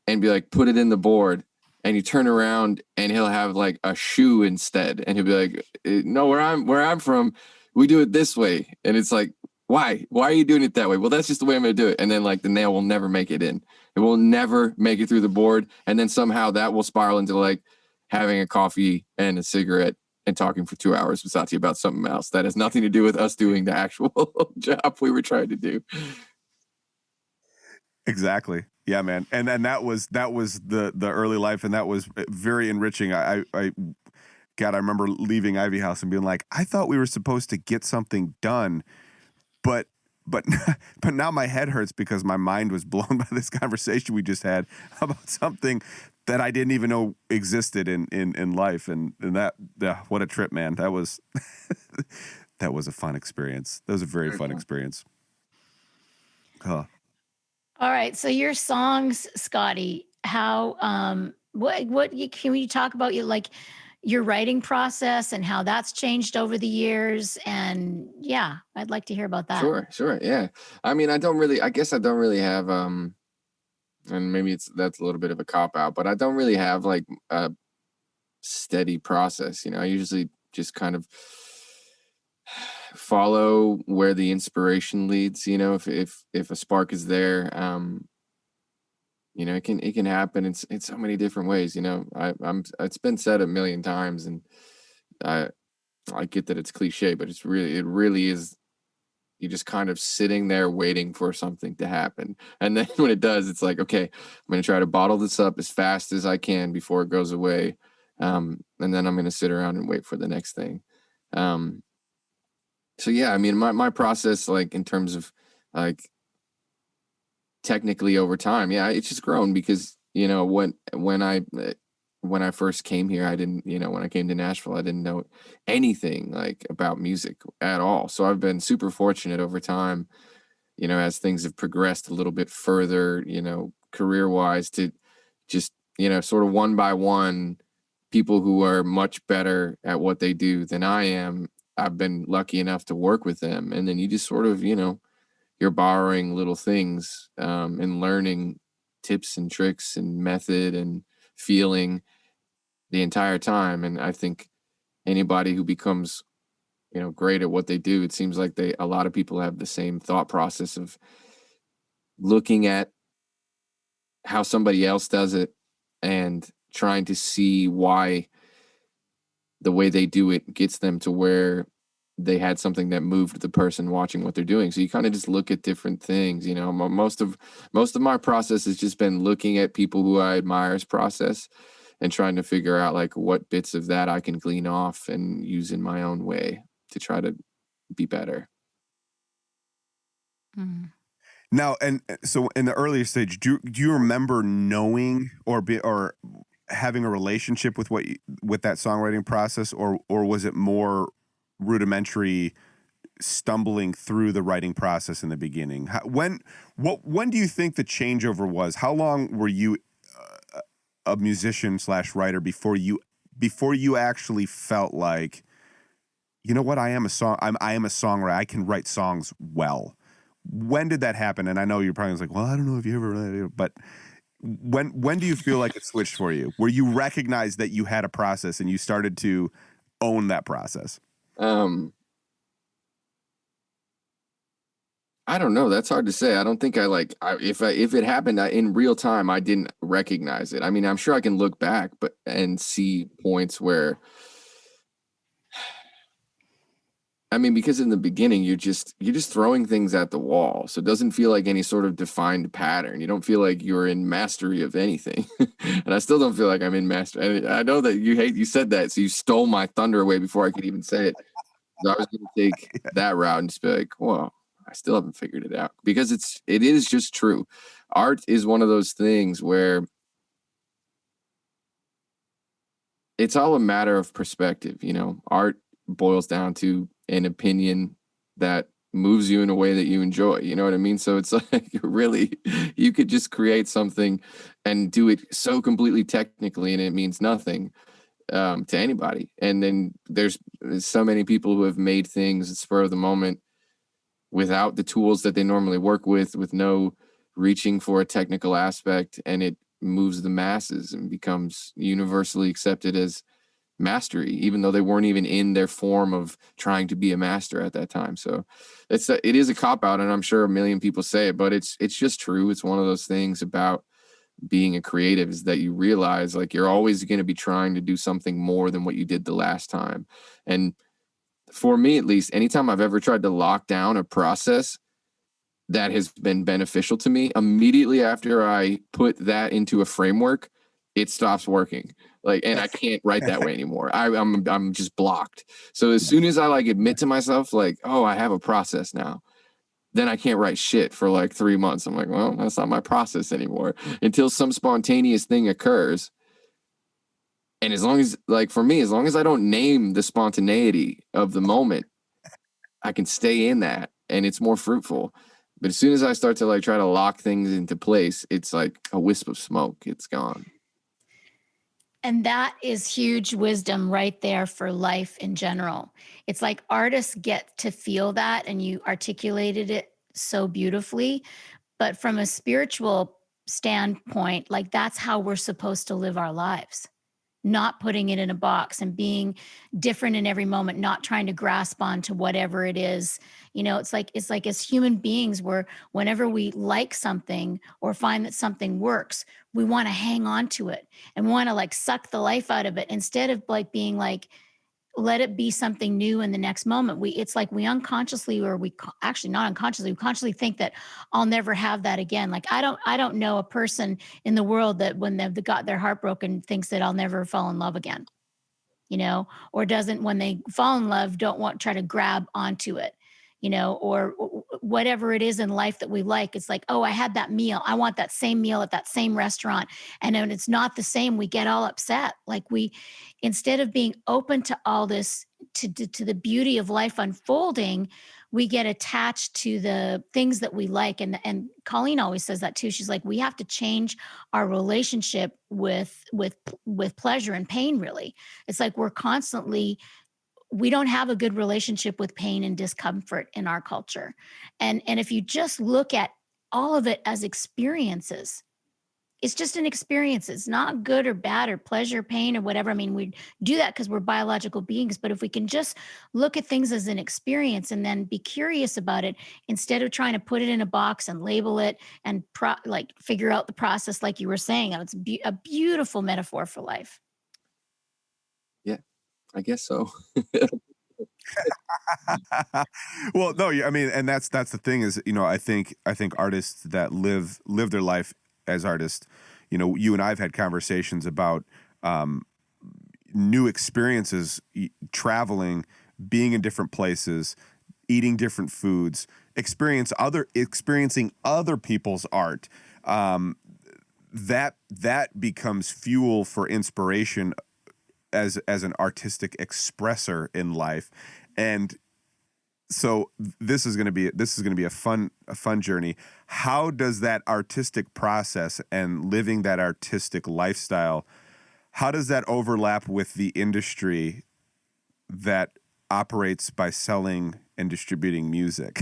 and be like, put it in the board. And you turn around and he'll have like a shoe instead. And he'll be like, no, where I'm from, we do it this way. And it's like, why are you doing it that way? Well, that's just the way I'm going to do it. And then like the nail will never make it in. It will never make it through the board. And then somehow that will spiral into like having a coffee and a cigarette and talking for 2 hours with Satya about something else that has nothing to do with us doing the actual job we were trying to do. Exactly. Yeah, man. And then that was the early life, and that was very enriching. I remember leaving Ivy House and being like, I thought we were supposed to get something done, but now my head hurts because my mind was blown by this conversation we just had about something that I didn't even know existed in life. And that what a trip, man. That was that was a fun experience. That was a very fun experience. Huh. All right. So your songs, Scottie, how can you talk about your writing process and how that's changed over the years? And yeah, I'd like to hear about that. Sure. Yeah. I mean, I guess I don't really have, and maybe that's a little bit of a cop out, but I don't really have like a steady process. I usually just kind of follow where the inspiration leads. If a spark is there, it can happen in so many different ways. It's been said a million times, and I get that it's cliche, but it really is. You're just kind of sitting there waiting for something to happen. And then when it does, it's like, okay, I'm going to try to bottle this up as fast as I can before it goes away. And then I'm going to sit around and wait for the next thing. So yeah, I mean, my process, like in terms of like technically over time, yeah, it's just grown because, when I first came here, I didn't, when I came to Nashville, I didn't know anything like about music at all. So I've been super fortunate over time, as things have progressed a little bit further, career wise, to just, sort of one by one, people who are much better at what they do than I am. I've been lucky enough to work with them. And then you just sort of, you're borrowing little things and learning tips and tricks and method and feeling the entire time. And I think anybody who becomes, great at what they do, it seems like a lot of people have the same thought process of looking at how somebody else does it and trying to see why the way they do it gets them to where they had something that moved the person watching what they're doing. So you kind of just look at different things. Most of my process has just been looking at people who I admire's process and trying to figure out like what bits of that I can glean off and use in my own way to try to be better. Mm. Now, and so in the earlier stage, do you remember knowing or having a relationship with with that songwriting process, or was it more rudimentary, stumbling through the writing process in the beginning? When do you think the changeover was? How long were you a musician / writer before you actually felt like, you know what, I am a songwriter. I can write songs well. When did that happen? And I know you're probably like, well, I don't know if you ever, but when do you feel like it switched for you, where you recognized that you had a process and you started to own that process? I don't know. That's hard to say. I don't think if it happened in real time, I didn't recognize it. I mean, I'm sure I can look back and see points where I mean, because in the beginning you're just throwing things at the wall. So it doesn't feel like any sort of defined pattern. You don't feel like you're in mastery of anything. And I still don't feel like I'm in mastery. And I know that you said that, so you stole my thunder away before I could even say it. So I was going to take that route and just be like, well, I still haven't figured it out, because it is just true. Art is one of those things where it's all a matter of perspective. Art boils down to an opinion that moves you in a way that you enjoy. You know what I mean? So it's like, really, you could just create something and do it so completely technically, and it means nothing to anybody. And then there's so many people who have made things at spur of the moment without the tools that they normally work with no reaching for a technical aspect, and it moves the masses and becomes universally accepted as mastery, even though they weren't even in their form of trying to be a master at that time. So it is a cop out, and I'm sure a million people say it, but it's just true. It's one of those things about being a creative, is that you realize, like, you're always going to be trying to do something more than what you did the last time. And for me, at least, anytime I've ever tried to lock down a process that has been beneficial to me, immediately after I put that into a framework, it stops working. Like, and I can't write that way anymore. I'm just blocked. So as soon as I like admit to myself, like, oh, I have a process now, then I can't write shit for like 3 months. I'm like, well, that's not my process anymore, until some spontaneous thing occurs. And as long as, like, for me, as long as I don't name the spontaneity of the moment, I can stay in that and it's more fruitful. But as soon as I start to like try to lock things into place, it's like a wisp of smoke. It's gone. And that is huge wisdom right there for life in general. It's like artists get to feel that, and you articulated it so beautifully. But from a spiritual standpoint, like, that's how we're supposed to live our lives, not putting it in a box and being different in every moment, not trying to grasp onto whatever it is. It's like as human beings, whenever we like something or find that something works, we want to hang on to it and we want to like suck the life out of it, instead of like being like, let it be something new in the next moment. It's like we unconsciously, or actually not unconsciously, we consciously think that I'll never have that again. Like, I don't know a person in the world that when they've got their heart broken thinks that I'll never fall in love again, or doesn't, when they fall in love, don't want try to grab onto it, or whatever it is in life that we like. It's like, oh, I had that meal, I want that same meal at that same restaurant. And when it's not the same, we get all upset. Like, instead of being open to all this, to the beauty of life unfolding, we get attached to the things that we like. And Colleen always says that too. She's like, we have to change our relationship with pleasure and pain. Really, it's like we don't have a good relationship with pain and discomfort in our culture. And if you just look at all of it as experiences, it's just an experience. It's not good or bad or pleasure, pain, or whatever. I mean, we do that because we're biological beings. But if we can just look at things as an experience and then be curious about it, instead of trying to put it in a box and label it and figure out the process, like you were saying, it's a beautiful metaphor for life. Yeah, I guess so. Well, no, I mean, and that's the thing is, I think artists that live their life as artists, you and I've had conversations about new experiences, traveling, being in different places, eating different foods, experiencing other people's art. That becomes fuel for inspiration as an artistic expressor in life. And so this is going to be a fun journey. How does that artistic process and living that artistic lifestyle, how does that overlap with the industry that operates by selling and distributing music?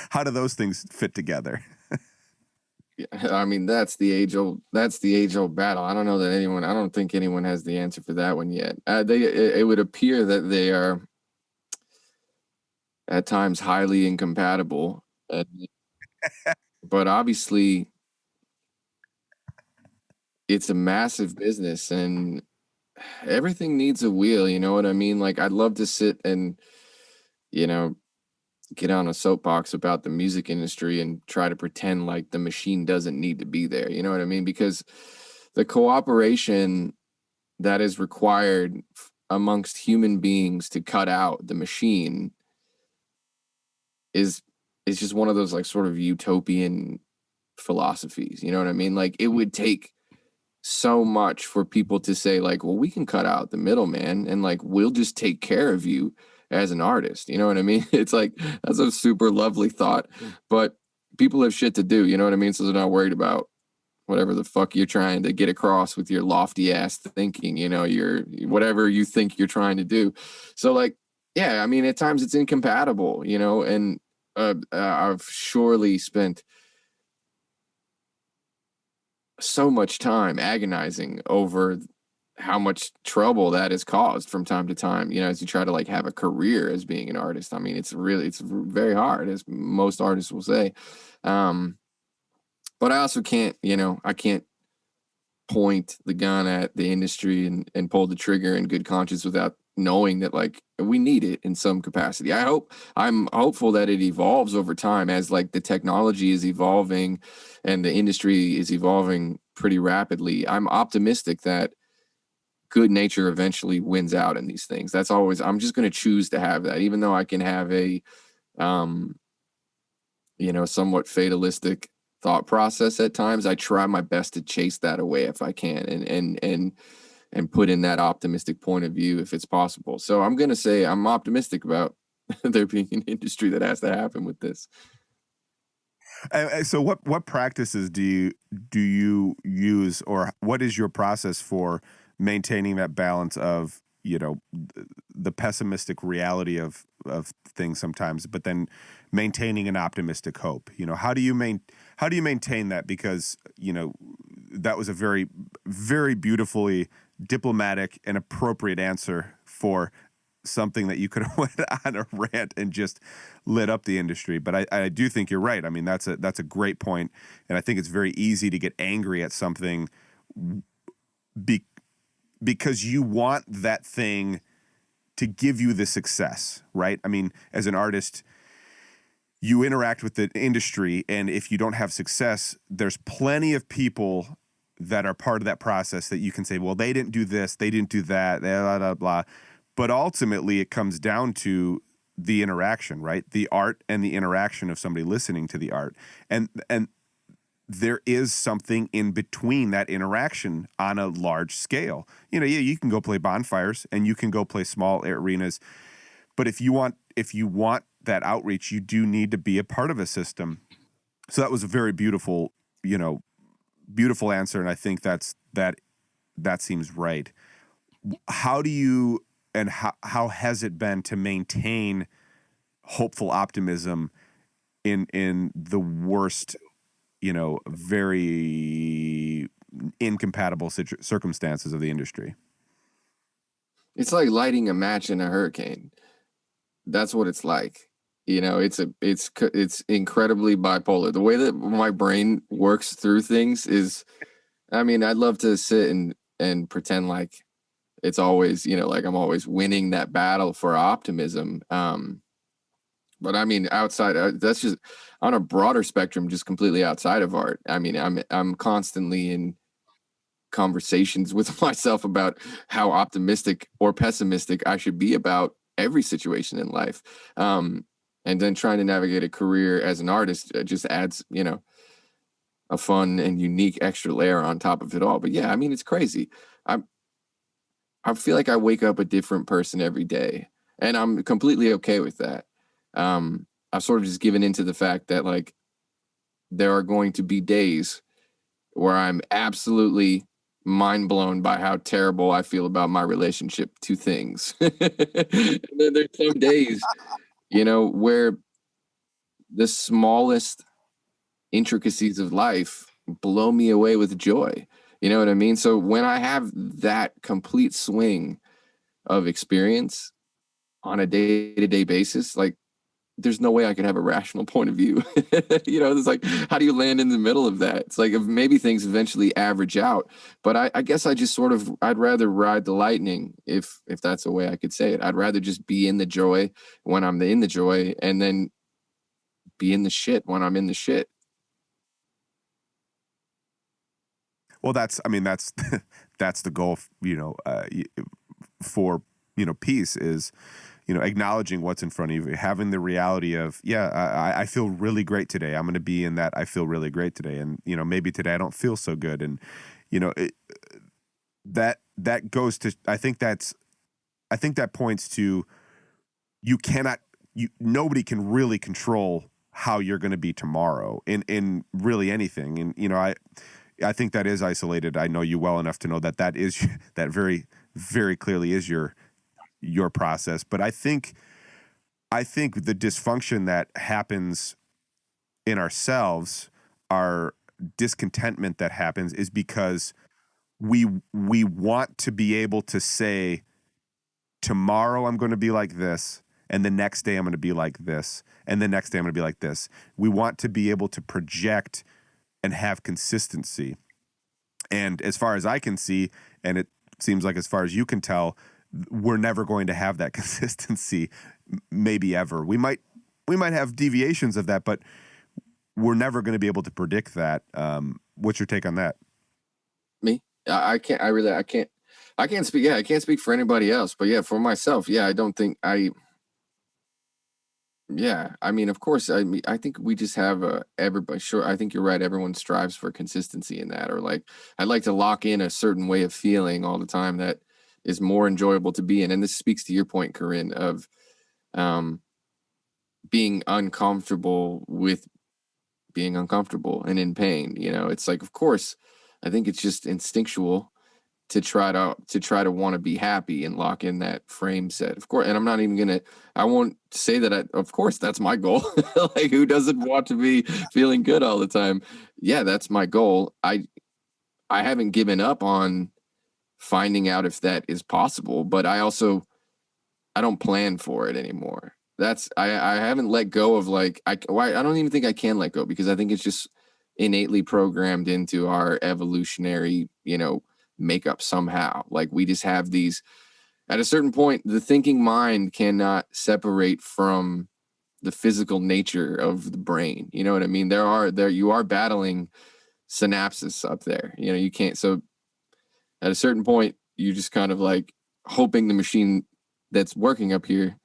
How do those things fit together? I mean, that's the age old battle. I don't think anyone has the answer for that one yet. It would appear that they are at times highly incompatible, but obviously it's a massive business and everything needs a wheel. You know what I mean? Like, I'd love to sit and you know, get on a soapbox about the music industry and try to pretend like the machine doesn't need to be there. You know what I mean? Because the cooperation that is required amongst human beings to cut out the machine is just one of those like sort of utopian philosophies. You know what I mean? Like it would take so much for people to say like, well, we can cut out the middleman and like we'll just take care of you as an artist. You know what I mean? It's like that's a super lovely thought, but people have shit to do. You know what I mean? So they're not worried about whatever the fuck you're trying to get across with your lofty ass thinking. You know, your whatever you think you're trying to do. So like, yeah, I mean, at times it's incompatible. You know, and I've surely spent so much time agonizing over how much trouble that has caused from time to time, you know, as you try to like have a career as being an artist. I mean, it's very hard, as most artists will say. But I also can't, you know, I can't point the gun at the industry and pull the trigger in good conscience without knowing that like we need it in some capacity. I'm hopeful that it evolves over time as like the technology is evolving and the industry is evolving pretty rapidly. I'm optimistic that good nature eventually wins out in these things. That's always, I'm just going to choose to have that, even though I can have a, you know, somewhat fatalistic thought process at times. I try my best to chase that away if I can and put in that optimistic point of view if it's possible. So I'm going to say I'm optimistic about there being an industry that has to happen with this. So what practices do you use, or what is your process for maintaining that balance of, you know, the pessimistic reality of things sometimes, but then maintaining an optimistic hope? You know, how do you maintain that? Because, you know, that was a very, very beautifully diplomatic and appropriate answer for something that you could have went on a rant and just lit up the industry. But I do think you're right. I mean, that's a great point. And I think it's very easy to get angry at something because you want that thing to give you the success, right? I mean, as an artist, you interact with the industry, and if you don't have success, there's plenty of people that are part of that process that you can say, well, they didn't do this, they didn't do that, blah, blah, blah. But ultimately, it comes down to the interaction, right? The art and the interaction of somebody listening to the art. And there is something in between that interaction on a large scale. You know, you can go play bonfires and you can go play small arenas, but if you want that outreach, you do need to be a part of a system. So that was a very beautiful, you know, beautiful answer, and I think that seems right. How do you and how has it been to maintain hopeful optimism in the worst, you know, very incompatible circumstances of the industry? It's like lighting a match in a hurricane. That's what it's like. You know, it's incredibly bipolar. The way that my brain works through things is, I mean, I'd love to sit and pretend like it's always, you know, like I'm always winning that battle for optimism. But I mean, outside, that's just on a broader spectrum, just completely outside of art. I mean, I'm constantly in conversations with myself about how optimistic or pessimistic I should be about every situation in life. And then trying to navigate a career as an artist just adds, you know, a fun and unique extra layer on top of it all. But yeah, I mean, it's crazy. I feel like I wake up a different person every day, and I'm completely okay with that. I've sort of just given into the fact that like there are going to be days where I'm absolutely mind blown by how terrible I feel about my relationship to things. And then there's some days, you know, where the smallest intricacies of life blow me away with joy. You know what I mean? So when I have that complete swing of experience on a day-to-day basis, like there's no way I could have a rational point of view. It's like, how do you land in the middle of that? It's like, if maybe things eventually average out, but I guess I just I'd rather ride the lightning, if that's a way I could say it. I'd rather just be in the joy when I'm in the joy, and then be in the shit when I'm in the shit. Well, that's that's the goal, for, peace is, acknowledging what's in front of you, having the reality of, I feel really great today. I'm going to be in that. I feel really great today. And, maybe today I don't feel so good. And, that goes to, I think that points to, nobody can really control how you're going to be tomorrow in really anything. And, I think that is isolated. I know you well enough to know that is that very, very clearly is your process. But I think the dysfunction that happens in ourselves, our discontentment that happens, is because we want to be able to say, tomorrow I'm going to be like this, and the next day I'm going to be like this, and the next day I'm going to be like this. We want to be able to project and have consistency. And as far as I can see, and it seems like as far as you can tell, we're never going to have that consistency, maybe ever. We might have deviations of that, but we're never going to be able to predict that. What's your take on that? Me? I can't speak. Yeah, I can't speak for anybody else, but yeah, for myself, I don't think I mean, of course, I think we just have everybody. Sure, I think you're right. Everyone strives for consistency in that, or like, I'd like to lock in a certain way of feeling all the time that is more enjoyable to be in. And this speaks to your point, Corinne, of being uncomfortable with being uncomfortable and in pain. It's like, of course, I think it's just instinctual to try to want to be happy and lock in that frame set, of course. And I'm not even I won't say that of course that's my goal. Like, who doesn't want to be feeling good all the time? Yeah, that's my goal. I haven't given up on finding out if that is possible, but I don't plan for it anymore. I haven't let go of, like, I don't even think I can let go, because I think it's just innately programmed into our evolutionary, makeup somehow. Like, we just have these, at a certain point, the thinking mind cannot separate from the physical nature of the brain. You know what I mean? You are battling synapses up there. You can't. So at a certain point, you just kind of like hoping the machine that's working up here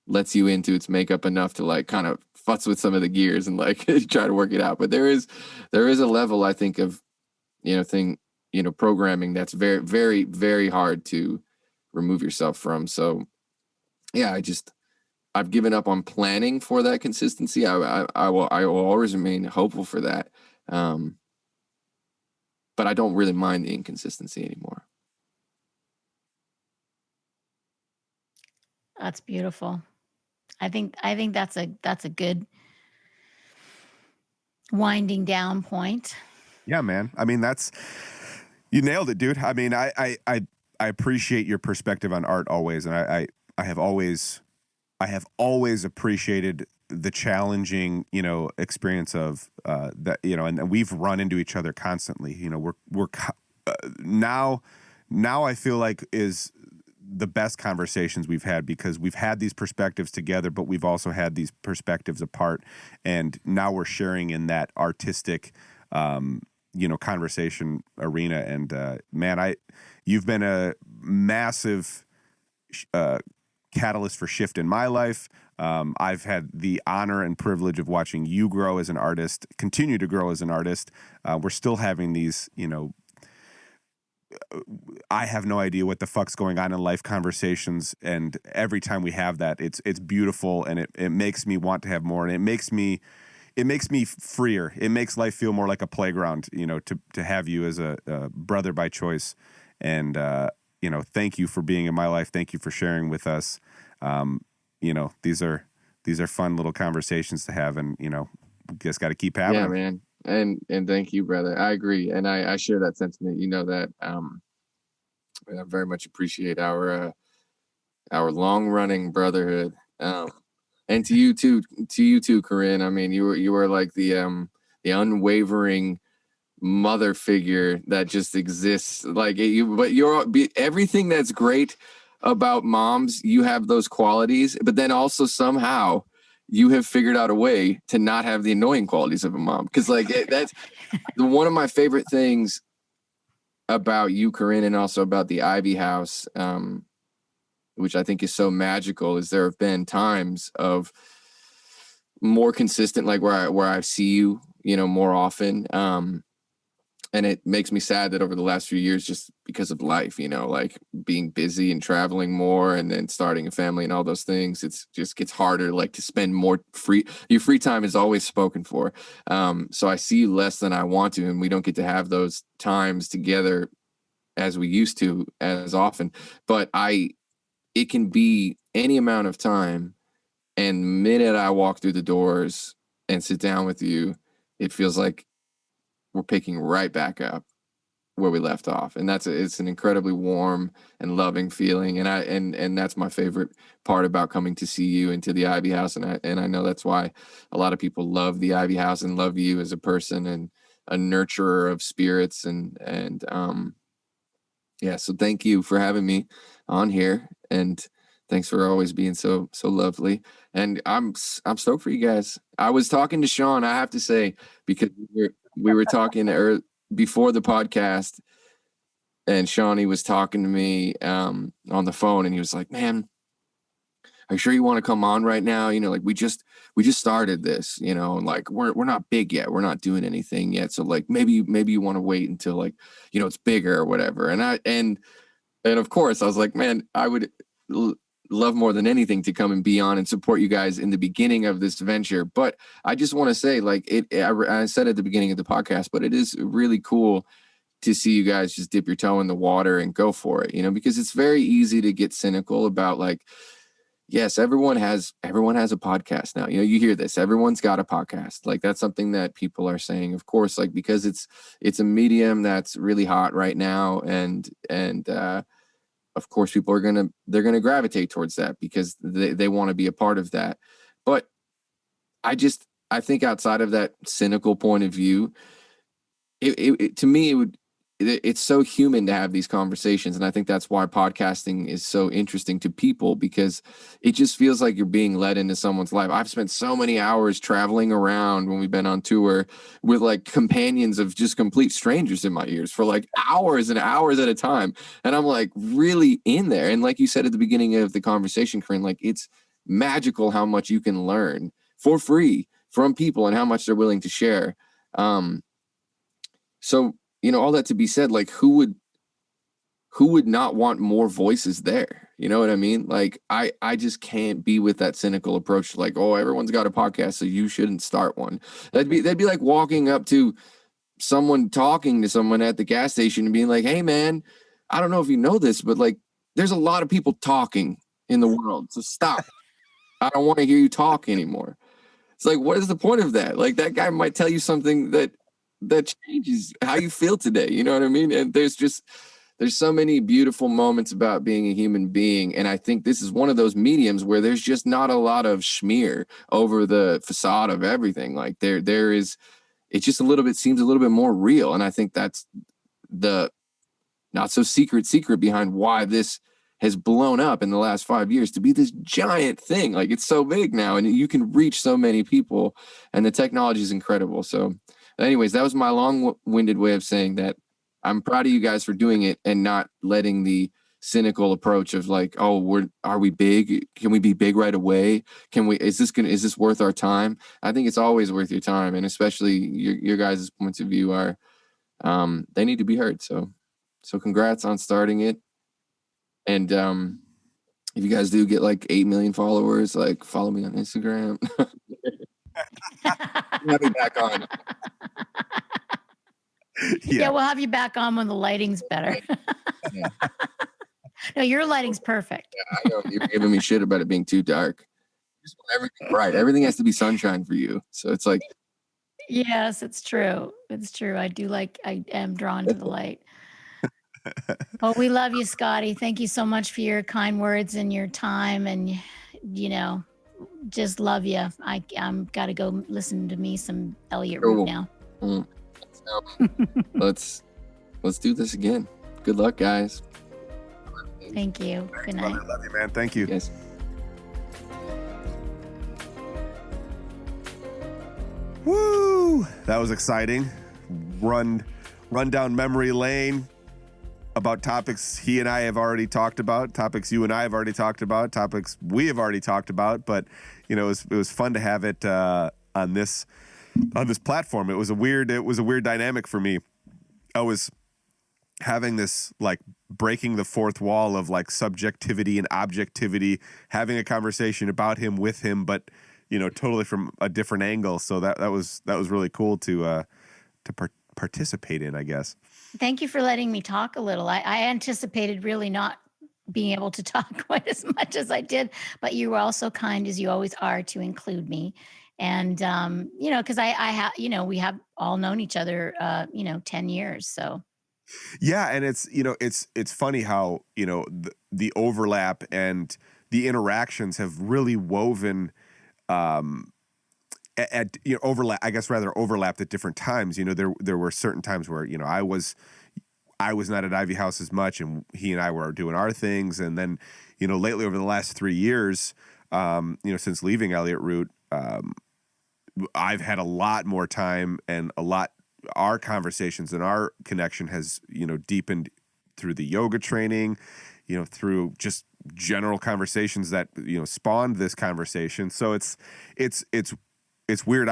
lets you into its makeup enough to, like, kind of futz with some of the gears and, like, try to work it out. But there is a level, I think, of programming that's very, very, very hard to remove yourself from. So yeah, I've given up on planning for that consistency. I will always remain hopeful for that. But I don't really mind the inconsistency anymore. That's beautiful. I think that's a good winding down point. Yeah, man. I mean, you nailed it, dude. I mean, I appreciate your perspective on art always. And I have always appreciated the challenging, experience of that, and we've run into each other constantly. We're now I feel like is the best conversations we've had, because we've had these perspectives together, but we've also had these perspectives apart. And now we're sharing in that artistic, conversation arena. And man, you've been a massive catalyst for shift in my life. I've had the honor and privilege of watching you grow as an artist, continue to grow as an artist. We're still having these, I have no idea what the fuck's going on in life conversations. And every time we have that, it's beautiful, and it makes me want to have more. And it makes me freer. It makes life feel more like a playground, to have you as a brother by choice. And, thank you for being in my life. Thank you for sharing with us. These are fun little conversations to have, and, we just got to keep having them. Man. And thank you, brother. I agree. And I share that sentiment. That I very much appreciate our long running brotherhood. And to you too, Corinne. I mean, you were like the unwavering mother figure that just exists. Like but everything that's great about moms, you have those qualities, but then also somehow you have figured out a way to not have the annoying qualities of a mom. Because that's one of my favorite things about you, Corinne, and also about the Ivy House, which I think is so magical, is there have been times of more consistent, like where I see you, more often. And it makes me sad that over the last few years, just because of life, like being busy and traveling more and then starting a family and all those things, it's just gets harder, like to spend more your free time is always spoken for. So I see you less than I want to, and we don't get to have those times together as we used to as often, but it can be any amount of time. And the minute I walk through the doors and sit down with you, it feels like we're picking right back up where we left off. And it's an incredibly warm and loving feeling. And that's my favorite part about coming to see you into the Ivy House. And I know that's why a lot of people love the Ivy House and love you as a person and a nurturer of spirits. Yeah, so thank you for having me on here, and thanks for always being so lovely. And I'm stoked for you guys. I was talking to Sean, I have to say, because we were talking before the podcast, and Shawnee was talking to me on the phone, and he was like, "Man, are you sure you want to come on right now? Like we just started this, and like we're not big yet. We're not doing anything yet. So like maybe you want to wait until like, it's bigger or whatever." And of course I was like, man, I would love more than anything to come and be on and support you guys in the beginning of this venture. But I just want to say, like I said at the beginning of the podcast, but it is really cool to see you guys just dip your toe in the water and go for it, because it's very easy to get cynical about like, yes, everyone has a podcast now. You hear this, everyone's got a podcast. Like that's something that people are saying, of course, like because it's a medium that's really hot right now. And of course people they're going to gravitate towards that because they want to be a part of that. But I think outside of that cynical point of view, to me, it's so human to have these conversations. And I think that's why podcasting is so interesting to people, because it just feels like you're being led into someone's life. I've spent so many hours traveling around when we've been on tour with like companions of just complete strangers in my ears for like hours and hours at a time. And I'm like really in there. And like you said at the beginning of the conversation, Corinne, like it's magical how much you can learn for free from people and how much they're willing to share. So, all that to be said, like who would not want more voices there? You know what I mean? Like I just can't be with that cynical approach. Like, oh, everyone's got a podcast, so you shouldn't start one. That'd be like walking up to someone, talking to someone at the gas station and being like, hey man, I don't know if you know this, but like there's a lot of people talking in the world. So stop. I don't want to hear you talk anymore. It's like, what is the point of that? Like that guy might tell you something that changes how you feel today. You know what I mean? And there's so many beautiful moments about being a human being. And I think this is one of those mediums where there's just not a lot of schmear over the facade of everything. Like there is, it just seems a little bit more real. And I think that's the not so secret behind why this has blown up in the last 5 years to be this giant thing. Like it's so big now and you can reach so many people and the technology is incredible. So anyways, that was my long-winded way of saying that I'm proud of you guys for doing it and not letting the cynical approach of like, oh, are we big? Can we be big right away? Is this worth our time? I think it's always worth your time. And especially your guys' points of view are, they need to be heard. So congrats on starting it. And if you guys do get like 8 million followers, like follow me on Instagram. Have me back on. Yeah, we'll have you back on when the lighting's better. Yeah. No, your lighting's perfect. Yeah, I know you're giving me shit about it being too dark. You just want everything bright. Everything has to be sunshine for you. So it's like, yes, it's true. It's true. I am drawn to the light. Well, we love you, Scottie. Thank you so much for your kind words and your time. And, just love you. I'm got to go listen to me some Elliot Cool. Root now. Let's do this again. Good luck, guys. Thank you. Good night. I love you, man. Thank you. Yes. Woo! That was exciting. Run down memory lane about topics he and I have already talked about, topics you and I have already talked about, topics we have already talked about. But it was fun to have it on this platform. It was a weird dynamic for me. I was having this like breaking the fourth wall of like subjectivity and objectivity, having a conversation about him with him, but totally from a different angle. So that was really cool to participate in, I guess. Thank you for letting me talk a little. I anticipated really not being able to talk quite as much as I did, but you were also kind, as you always are, to include me. And because I have, we have all known each other 10 years. So yeah, and it's funny how the overlap and the interactions have really woven overlapped at different times. There were certain times where I was not at Ivy House as much, and he and I were doing our things. And then lately, over the last 3 years, since leaving Elliot Root, I've had a lot more time, and our conversations and our connection has deepened through the yoga training, through just general conversations that spawned this conversation. So it's weird.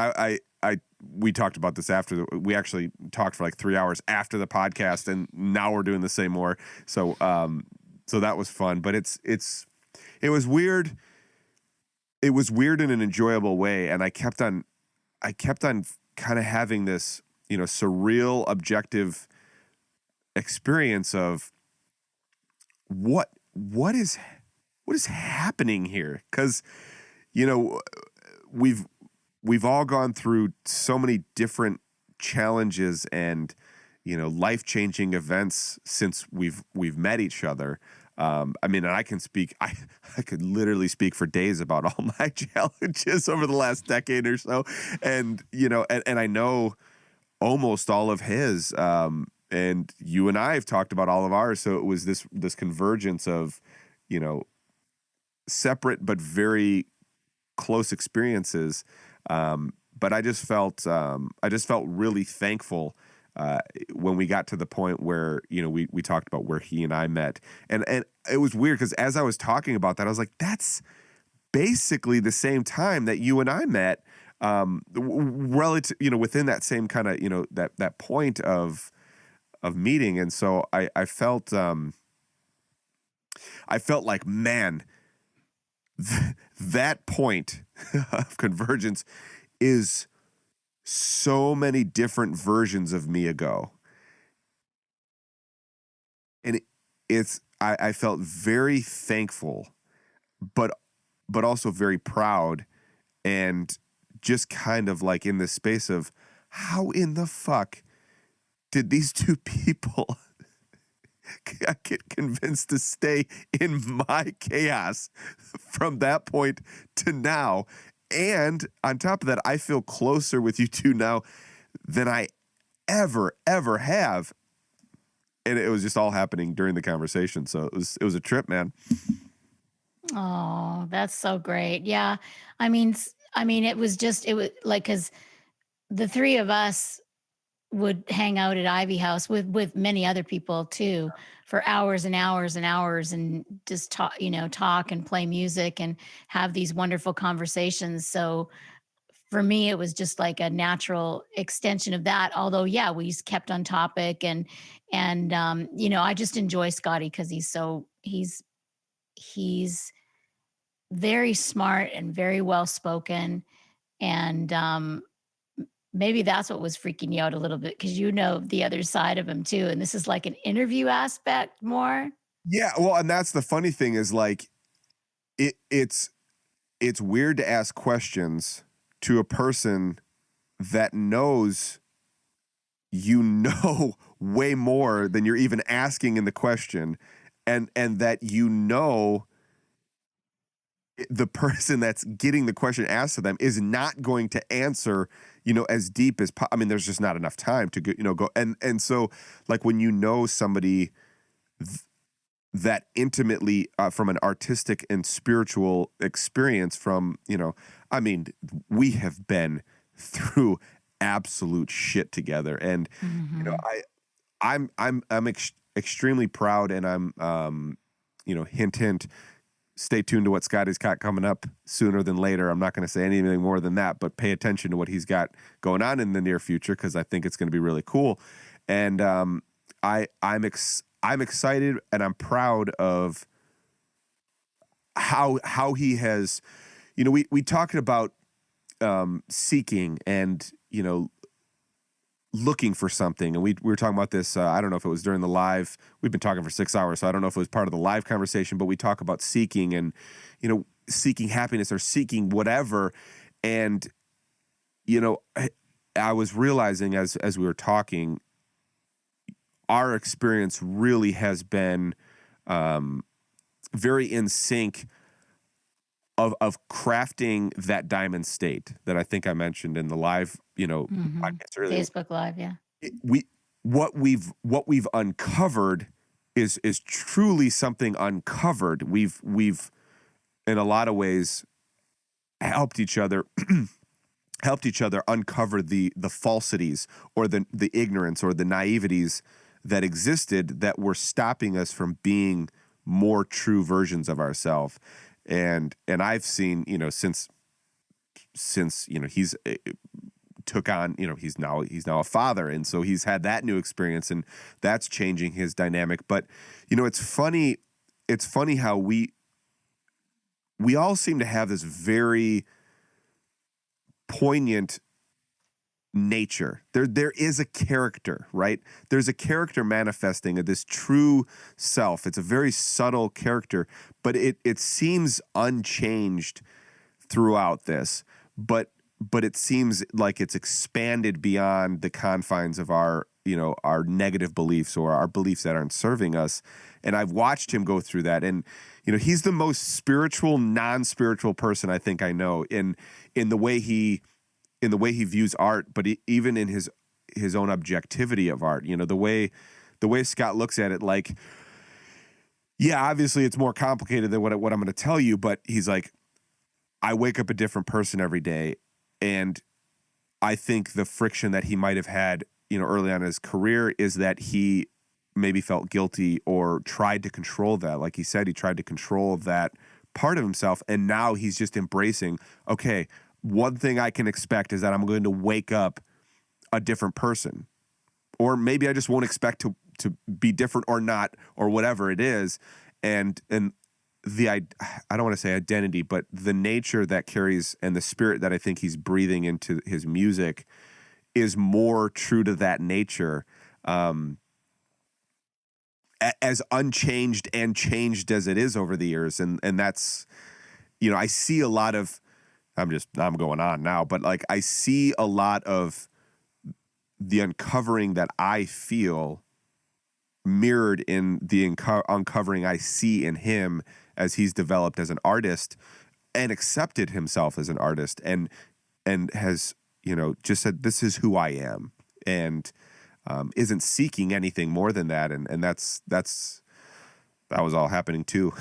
We talked about this we actually talked for like 3 hours after the podcast, and now we're doing the same more. So that was fun, but it was weird. It was weird in an enjoyable way, and I kept on kind of having this surreal objective experience of what is happening here, because we've all gone through so many different challenges and life-changing events since we've met each other. And I can speak. I could literally speak for days about all my challenges over the last decade or so, and and I know almost all of his. And you and I have talked about all of ours. So it was this convergence of separate but very close experiences. But I just felt really thankful when we got to the point where we talked about where he and I met, and it was weird because as I was talking about that, I was like, that's basically the same time that you and I met, relative, within that same kind of that point of meeting, and so I felt like, man, that point of convergence is so many different versions of me ago. And I felt very thankful, but also very proud, and just kind of like in this space of how in the fuck did these two people get convinced to stay in my chaos from that point to now. And on top of that, I feel closer with you two now than I ever have. And it was just all happening during the conversation. So it was a trip, man. Oh, that's so great. Yeah. I mean, it was like, because the three of us would hang out at Ivy House with many other people too, for hours and hours and hours, and just talk and play music and have these wonderful conversations. So for me, it was just like a natural extension of that. Although, yeah, we kept on topic, and I just enjoy Scottie because he's very smart and very well spoken, and maybe that's what was freaking you out a little bit, because the other side of him too, and this is like an interview aspect more. Yeah, well, and that's the funny thing is, like, it's weird to ask questions to a person that knows way more than you're even asking in the question, and that the person that's getting the question asked to them is not going to answer, as deep as I mean, there's just not enough time to go. And so like when somebody that intimately from an artistic and spiritual experience from, I mean, we have been through absolute shit together. And, I'm extremely proud, and I'm, hint, hint, stay tuned to what Scotty's got coming up sooner than later. I'm not going to say anything more than that, but pay attention to what he's got going on in the near future, because I think it's going to be really cool. And I'm excited, and I'm proud of how he has, we talked about seeking and, looking for something. And we were talking about this, I don't know if it was during the live, we've been talking for 6 hours, so I don't know if it was part of the live conversation, but we talk about seeking and, seeking happiness or seeking whatever. And, I was realizing as we were talking, our experience really has been very in sync of crafting that diamond state that I think I mentioned in the live, podcast earlier. Facebook Live, yeah. What we've uncovered is truly something uncovered. We've in a lot of ways helped each other uncover the falsities or the ignorance or the naiveties that existed that were stopping us from being more true versions of ourselves. And I've seen, since he's took on, he's now a father, and so he's had that new experience, and that's changing his dynamic. But it's funny how we all seem to have this very poignant nature. There is a character, right? There's a character manifesting of this true self. It's a very subtle character, but it seems unchanged throughout this. But it seems like it's expanded beyond the confines of our negative beliefs or our beliefs that aren't serving us. And I've watched him go through that. And he's the most spiritual, non-spiritual person I think I know in the way he views art, but even in his own objectivity of art. The way Scott looks at it, like, yeah, obviously it's more complicated than what I'm going to tell you, but he's like, I wake up a different person every day. And I think the friction that he might have had, early on in his career is that he maybe felt guilty or tried to control that. Like he said, he tried to control that part of himself. And now he's just embracing, okay, one thing I can expect is that I'm going to wake up a different person, or maybe I just won't expect to be different or not, or whatever it is. And I don't want to say identity, but the nature that carries and the spirit that I think he's breathing into his music is more true to that nature, as unchanged and changed as it is over the years. And that's, I see a lot of, I'm going on now, but like I see a lot of the uncovering that I feel mirrored in the uncovering I see in him as he's developed as an artist and accepted himself as an artist and has, just said, this is who I am, and isn't seeking anything more than that. And that was all happening too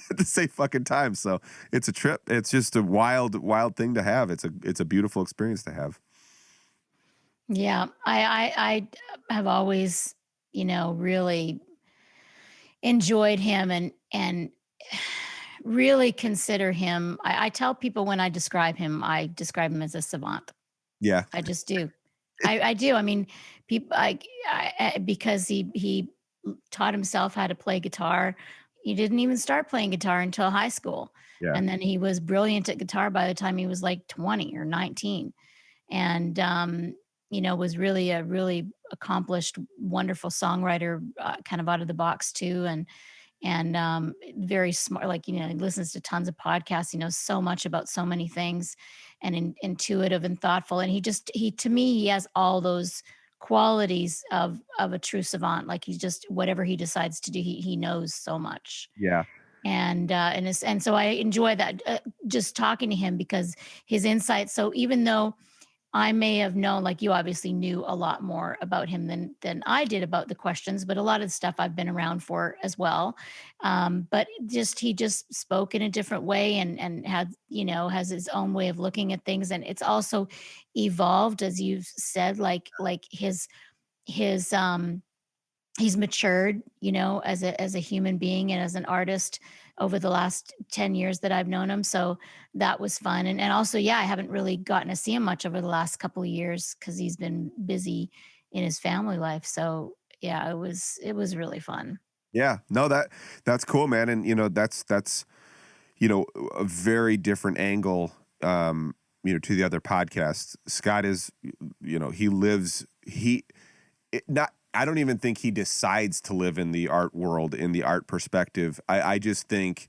at the same fucking time. So it's a trip. It's just a wild thing to have. It's a beautiful experience to have. Yeah. I have always, really enjoyed him and really consider him. I tell people when I describe him as a savant. Yeah. I just do. I do. I mean, people, because he taught himself how to play guitar. He didn't even start playing guitar until high school. Yeah. And then he was brilliant at guitar by the time he was like 20 or 19. And, was really a really accomplished, wonderful songwriter, kind of out of the box too. And very smart, like, he listens to tons of podcasts. He knows so much about so many things, and intuitive and thoughtful. And to me, he has all those qualities of a true savant. Like, he's just, whatever he decides to do, he knows so much. Yeah. And so I enjoy that, just talking to him, because his insights. So even though I may have known, like you obviously knew a lot more about him than I did about the questions, but a lot of the stuff I've been around for as well. But he just spoke in a different way, and has his own way of looking at things, and it's also evolved, as you've said, like his he's matured, as a human being and as an artist over the last 10 years that I've known him. So that was fun. And also, yeah, I haven't really gotten to see him much over the last couple of years because he's been busy in his family life. So yeah, it was really fun. Yeah, no, that's cool, man. And that's a very different angle, to the other podcasts. Scott is, he lives, not, I don't even think he decides to live in the art world, in the art perspective. I just think,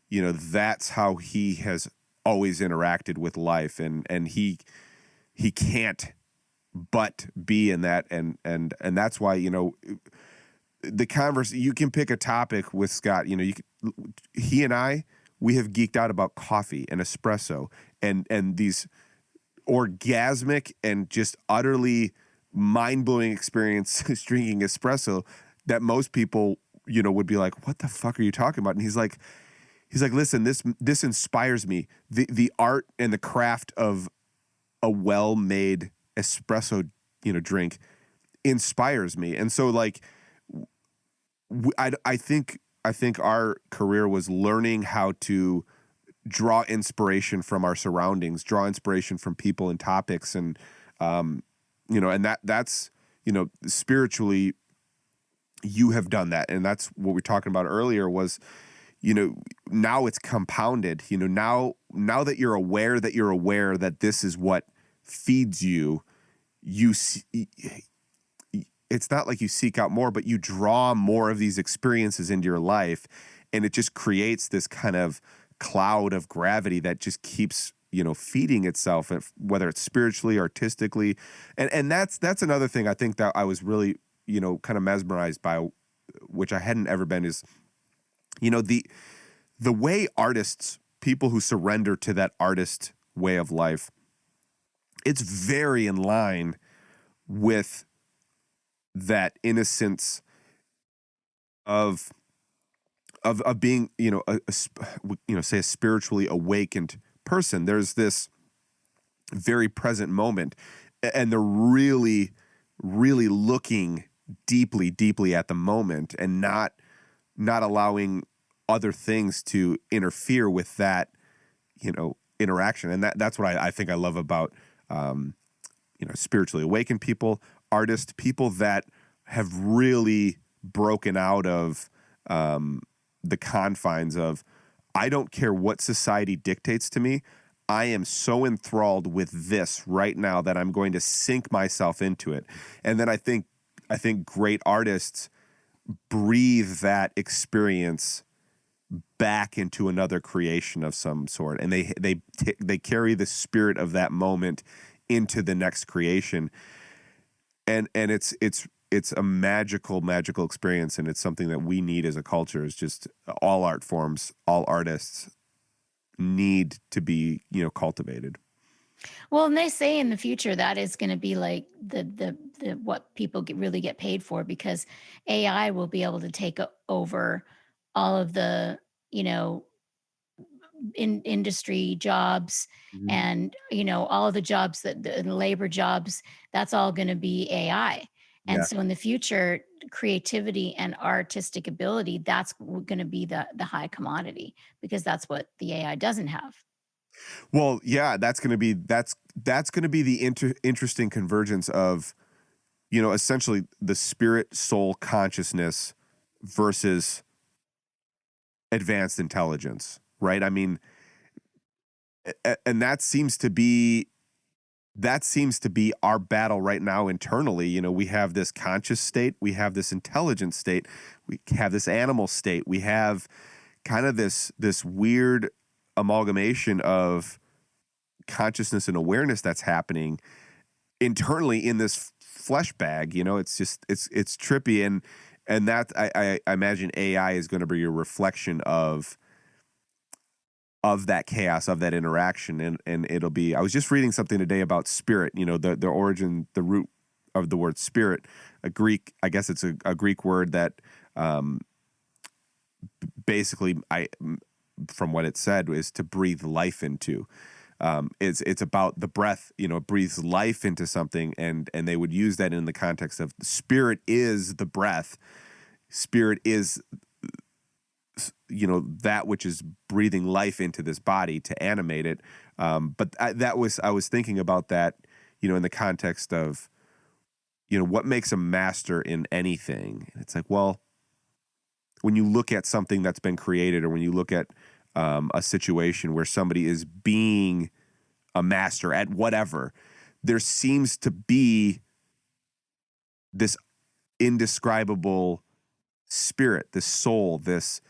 that's how he has always interacted with life, and he can't but be in that, and that's why, the converse, you can pick a topic with Scott, he and I, we have geeked out about coffee and espresso and these orgasmic and just utterly mind-blowing experience drinking espresso that most people, would be like, what the fuck are you talking about? And he's like, listen, this inspires me. The art and the craft of a well-made espresso, drink inspires me. And so, like, I think our career was learning how to draw inspiration from our surroundings, draw inspiration from people and topics, and and that's spiritually, you have done that, and that's what we were talking about earlier. Was now it's compounded. Now that you're aware that this is what feeds you, it's not like you seek out more, but you draw more of these experiences into your life, and it just creates this kind of cloud of gravity that just keeps, feeding itself, whether it's spiritually, artistically. And that's another thing I think that I was really, kind of mesmerized by, which I hadn't ever been, is, the way artists, people who surrender to that artist way of life, it's very in line with that innocence of being, say a spiritually awakened person. There's this very present moment, and they're really, really looking deeply, deeply at the moment, and not allowing other things to interfere with that, interaction. And that's what I think I love about, spiritually awakened people, artists, people that have really broken out of the confines of, I don't care what society dictates to me. I am so enthralled with this right now that I'm going to sink myself into it. And then I think great artists breathe that experience back into another creation of some sort, and they carry the spirit of that moment into the next creation. And it's a magical experience, and it's something that we need as a culture. Is just all art forms, all artists need to be, cultivated. Well, and they say in the future that is going to be like the what people really get paid for, because AI will be able to take over all of the, in industry jobs, Mhm. and all of the jobs, that the labor jobs, that's all going to be AI. And Yeah. so in the future, creativity and artistic ability, that's going to be the high commodity, because that's what the AI doesn't have. Well, yeah, that's going to be the interesting convergence of, essentially the spirit, soul, consciousness versus advanced intelligence, right? I mean, and that seems to be our battle right now internally. We have this conscious state, we have this intelligent state, we have this animal state, we have kind of this weird amalgamation of consciousness and awareness that's happening internally in this flesh bag. It's just it's trippy, And that I imagine AI is going to be a reflection of that chaos, of that interaction. And it'll be, I was just reading something today about spirit, the origin, the root of the word spirit, I guess it's a Greek word that basically, from what it said, is to breathe life into. It's about the breath, it breathes life into something, and they would use that in the context of spirit is the breath. Spirit is, that which is breathing life into this body to animate it. But I was thinking about that, in the context of, what makes a master in anything. It's like, well, when you look at something that's been created, or when you look at a situation where somebody is being a master at whatever, there seems to be this indescribable spirit, this soul, this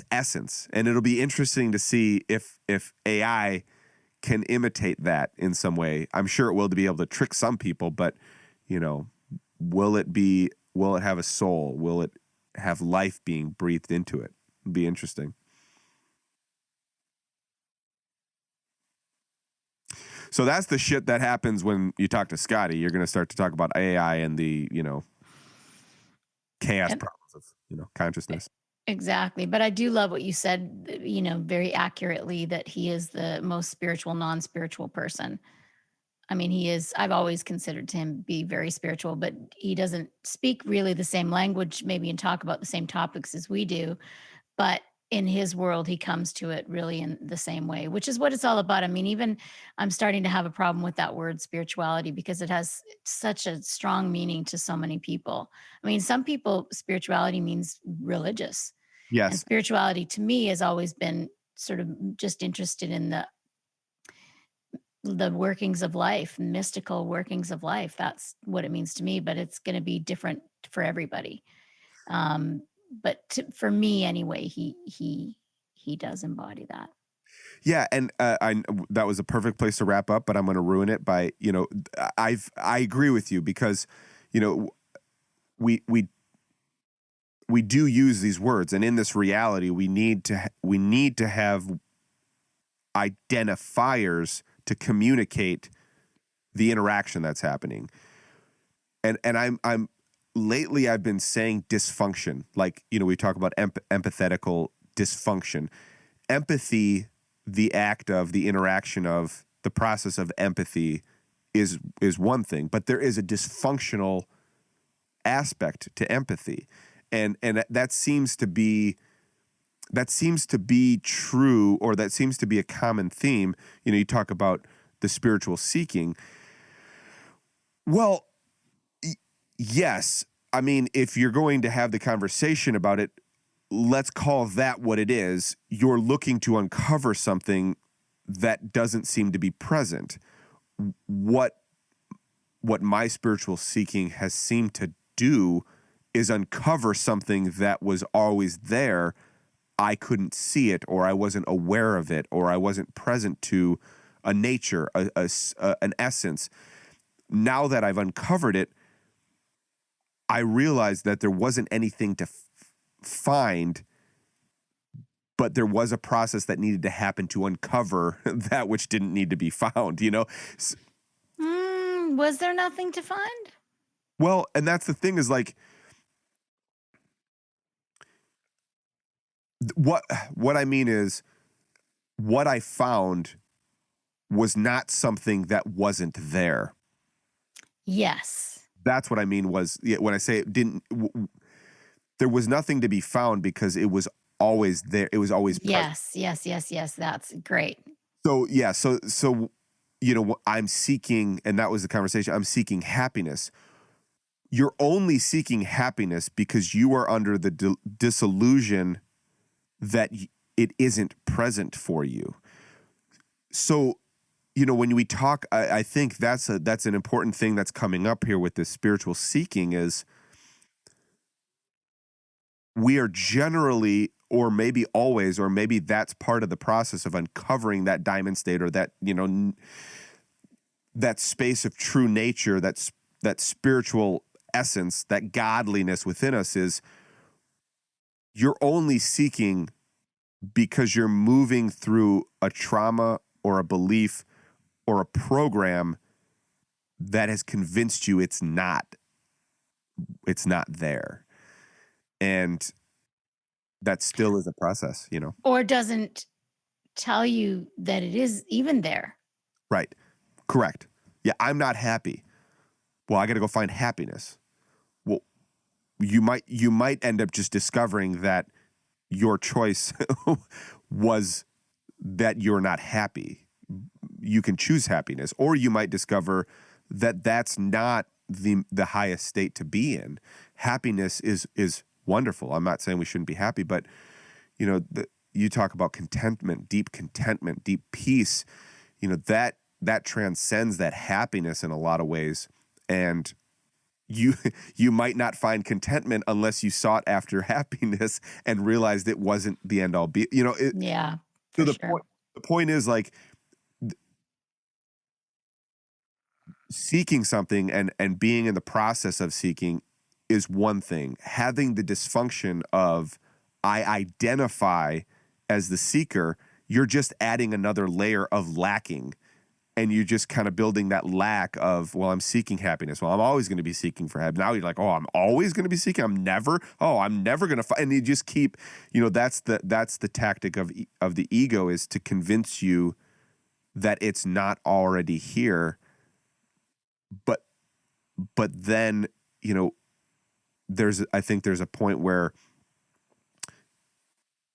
essence. And it'll be interesting to see if AI can imitate that in some way. I'm sure it will, to be able to trick some people, but will it have a soul? Will it have life being breathed into it? It'll be interesting. So that's the shit that happens when you talk to Scotty. You're going to start to talk about AI and the, chaos problems of, consciousness. Exactly. But I do love what you said, very accurately, that he is the most spiritual, non-spiritual person. I mean, I've always considered him be very spiritual, but he doesn't speak really the same language, maybe, and talk about the same topics as we do. But in his world, he comes to it really in the same way, which is what it's all about. I mean, even I'm starting to have a problem with that word spirituality, because it has such a strong meaning to so many people. I mean, some people, spirituality means religious. Yes. And spirituality to me has always been sort of just interested in the workings of life, mystical workings of life. That's what it means to me, but it's going to be different for everybody. But for me anyway, he does embody that. Yeah, and that was a perfect place to wrap up, but I'm going to ruin it by, I agree with you, because, we do use these words, and in this reality, we need to have identifiers to communicate the interaction that's happening. And I'm lately I've been saying dysfunction, like, we talk about empathetical dysfunction. Empathy, the act of the interaction of the process of empathy is one thing, but there is a dysfunctional aspect to empathy. And that seems to be true, or that seems to be a common theme. You talk about the spiritual seeking. Well, yes. I mean, if you're going to have the conversation about it, let's call that what it is. You're looking to uncover something that doesn't seem to be present. What my spiritual seeking has seemed to do is uncover something that was always there. I couldn't see it, or I wasn't aware of it, or I wasn't present to a nature, an essence. Now that I've uncovered it, I realized that there wasn't anything to find, but there was a process that needed to happen to uncover that which didn't need to be found, Was there nothing to find? Well, and that's the thing, is like, what I mean is, what I found was not something that wasn't there. Yes. That's what I mean was, when I say it didn't, there was nothing to be found because it was always there. It was always present. Yes. That's great. So, yeah. So, I'm seeking, and that was the conversation, I'm seeking happiness. You're only seeking happiness because you are under the disillusion that it isn't present for you. So, when we talk, I think that's an important thing that's coming up here with this spiritual seeking, is we are generally, or maybe always, or maybe that's part of the process of uncovering that diamond state, or that, that space of true nature, that spiritual essence, that godliness within us is you're only seeking because you're moving through a trauma or a belief or a program that has convinced you it's not there. And that still is a process, you know? Or doesn't tell you that it is even there. Right. Correct. Yeah, I'm not happy. Well, I got to go find happiness. Well, you might end up just discovering that your choice was that you're not happy. You can choose happiness, or you might discover that that's not the highest state to be in. Happiness is wonderful. I'm not saying we shouldn't be happy, but you know, you talk about contentment, deep peace. You know, that transcends that happiness in a lot of ways. And you might not find contentment unless you sought after happiness and realized it wasn't the end all be. You know, Yeah. So Sure. the point is, like, seeking something and being in the process of seeking is one thing. Having the dysfunction of I identify as the seeker, you're just adding another layer of lacking. And you're just kind of building that lack of, well, I'm seeking happiness. Well, I'm always going to be seeking for happiness. Now you're like, oh, I'm always going to be seeking. I'm never going to find. And you just keep, you know, that's the tactic of the ego, is to convince you that it's not already here. But then, you know, I think there's a point where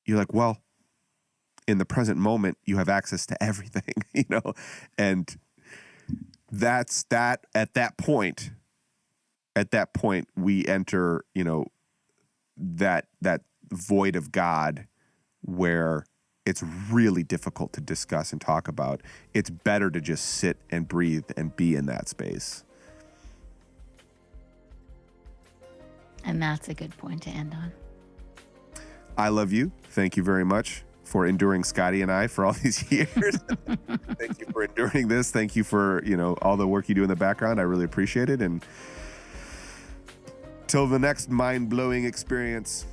you're like, well, in the present moment, you have access to everything, you know, and that's that. At that point, we enter, you know, that void of God where it's really difficult to discuss and talk about. It's better to just sit and breathe and be in that space. And that's a good point to end on. I love you. Thank you very much for enduring Scottie and I for all these years. Thank you for enduring this. Thank you for, you know, all the work you do in the background. I really appreciate it. And till the next mind-blowing experience,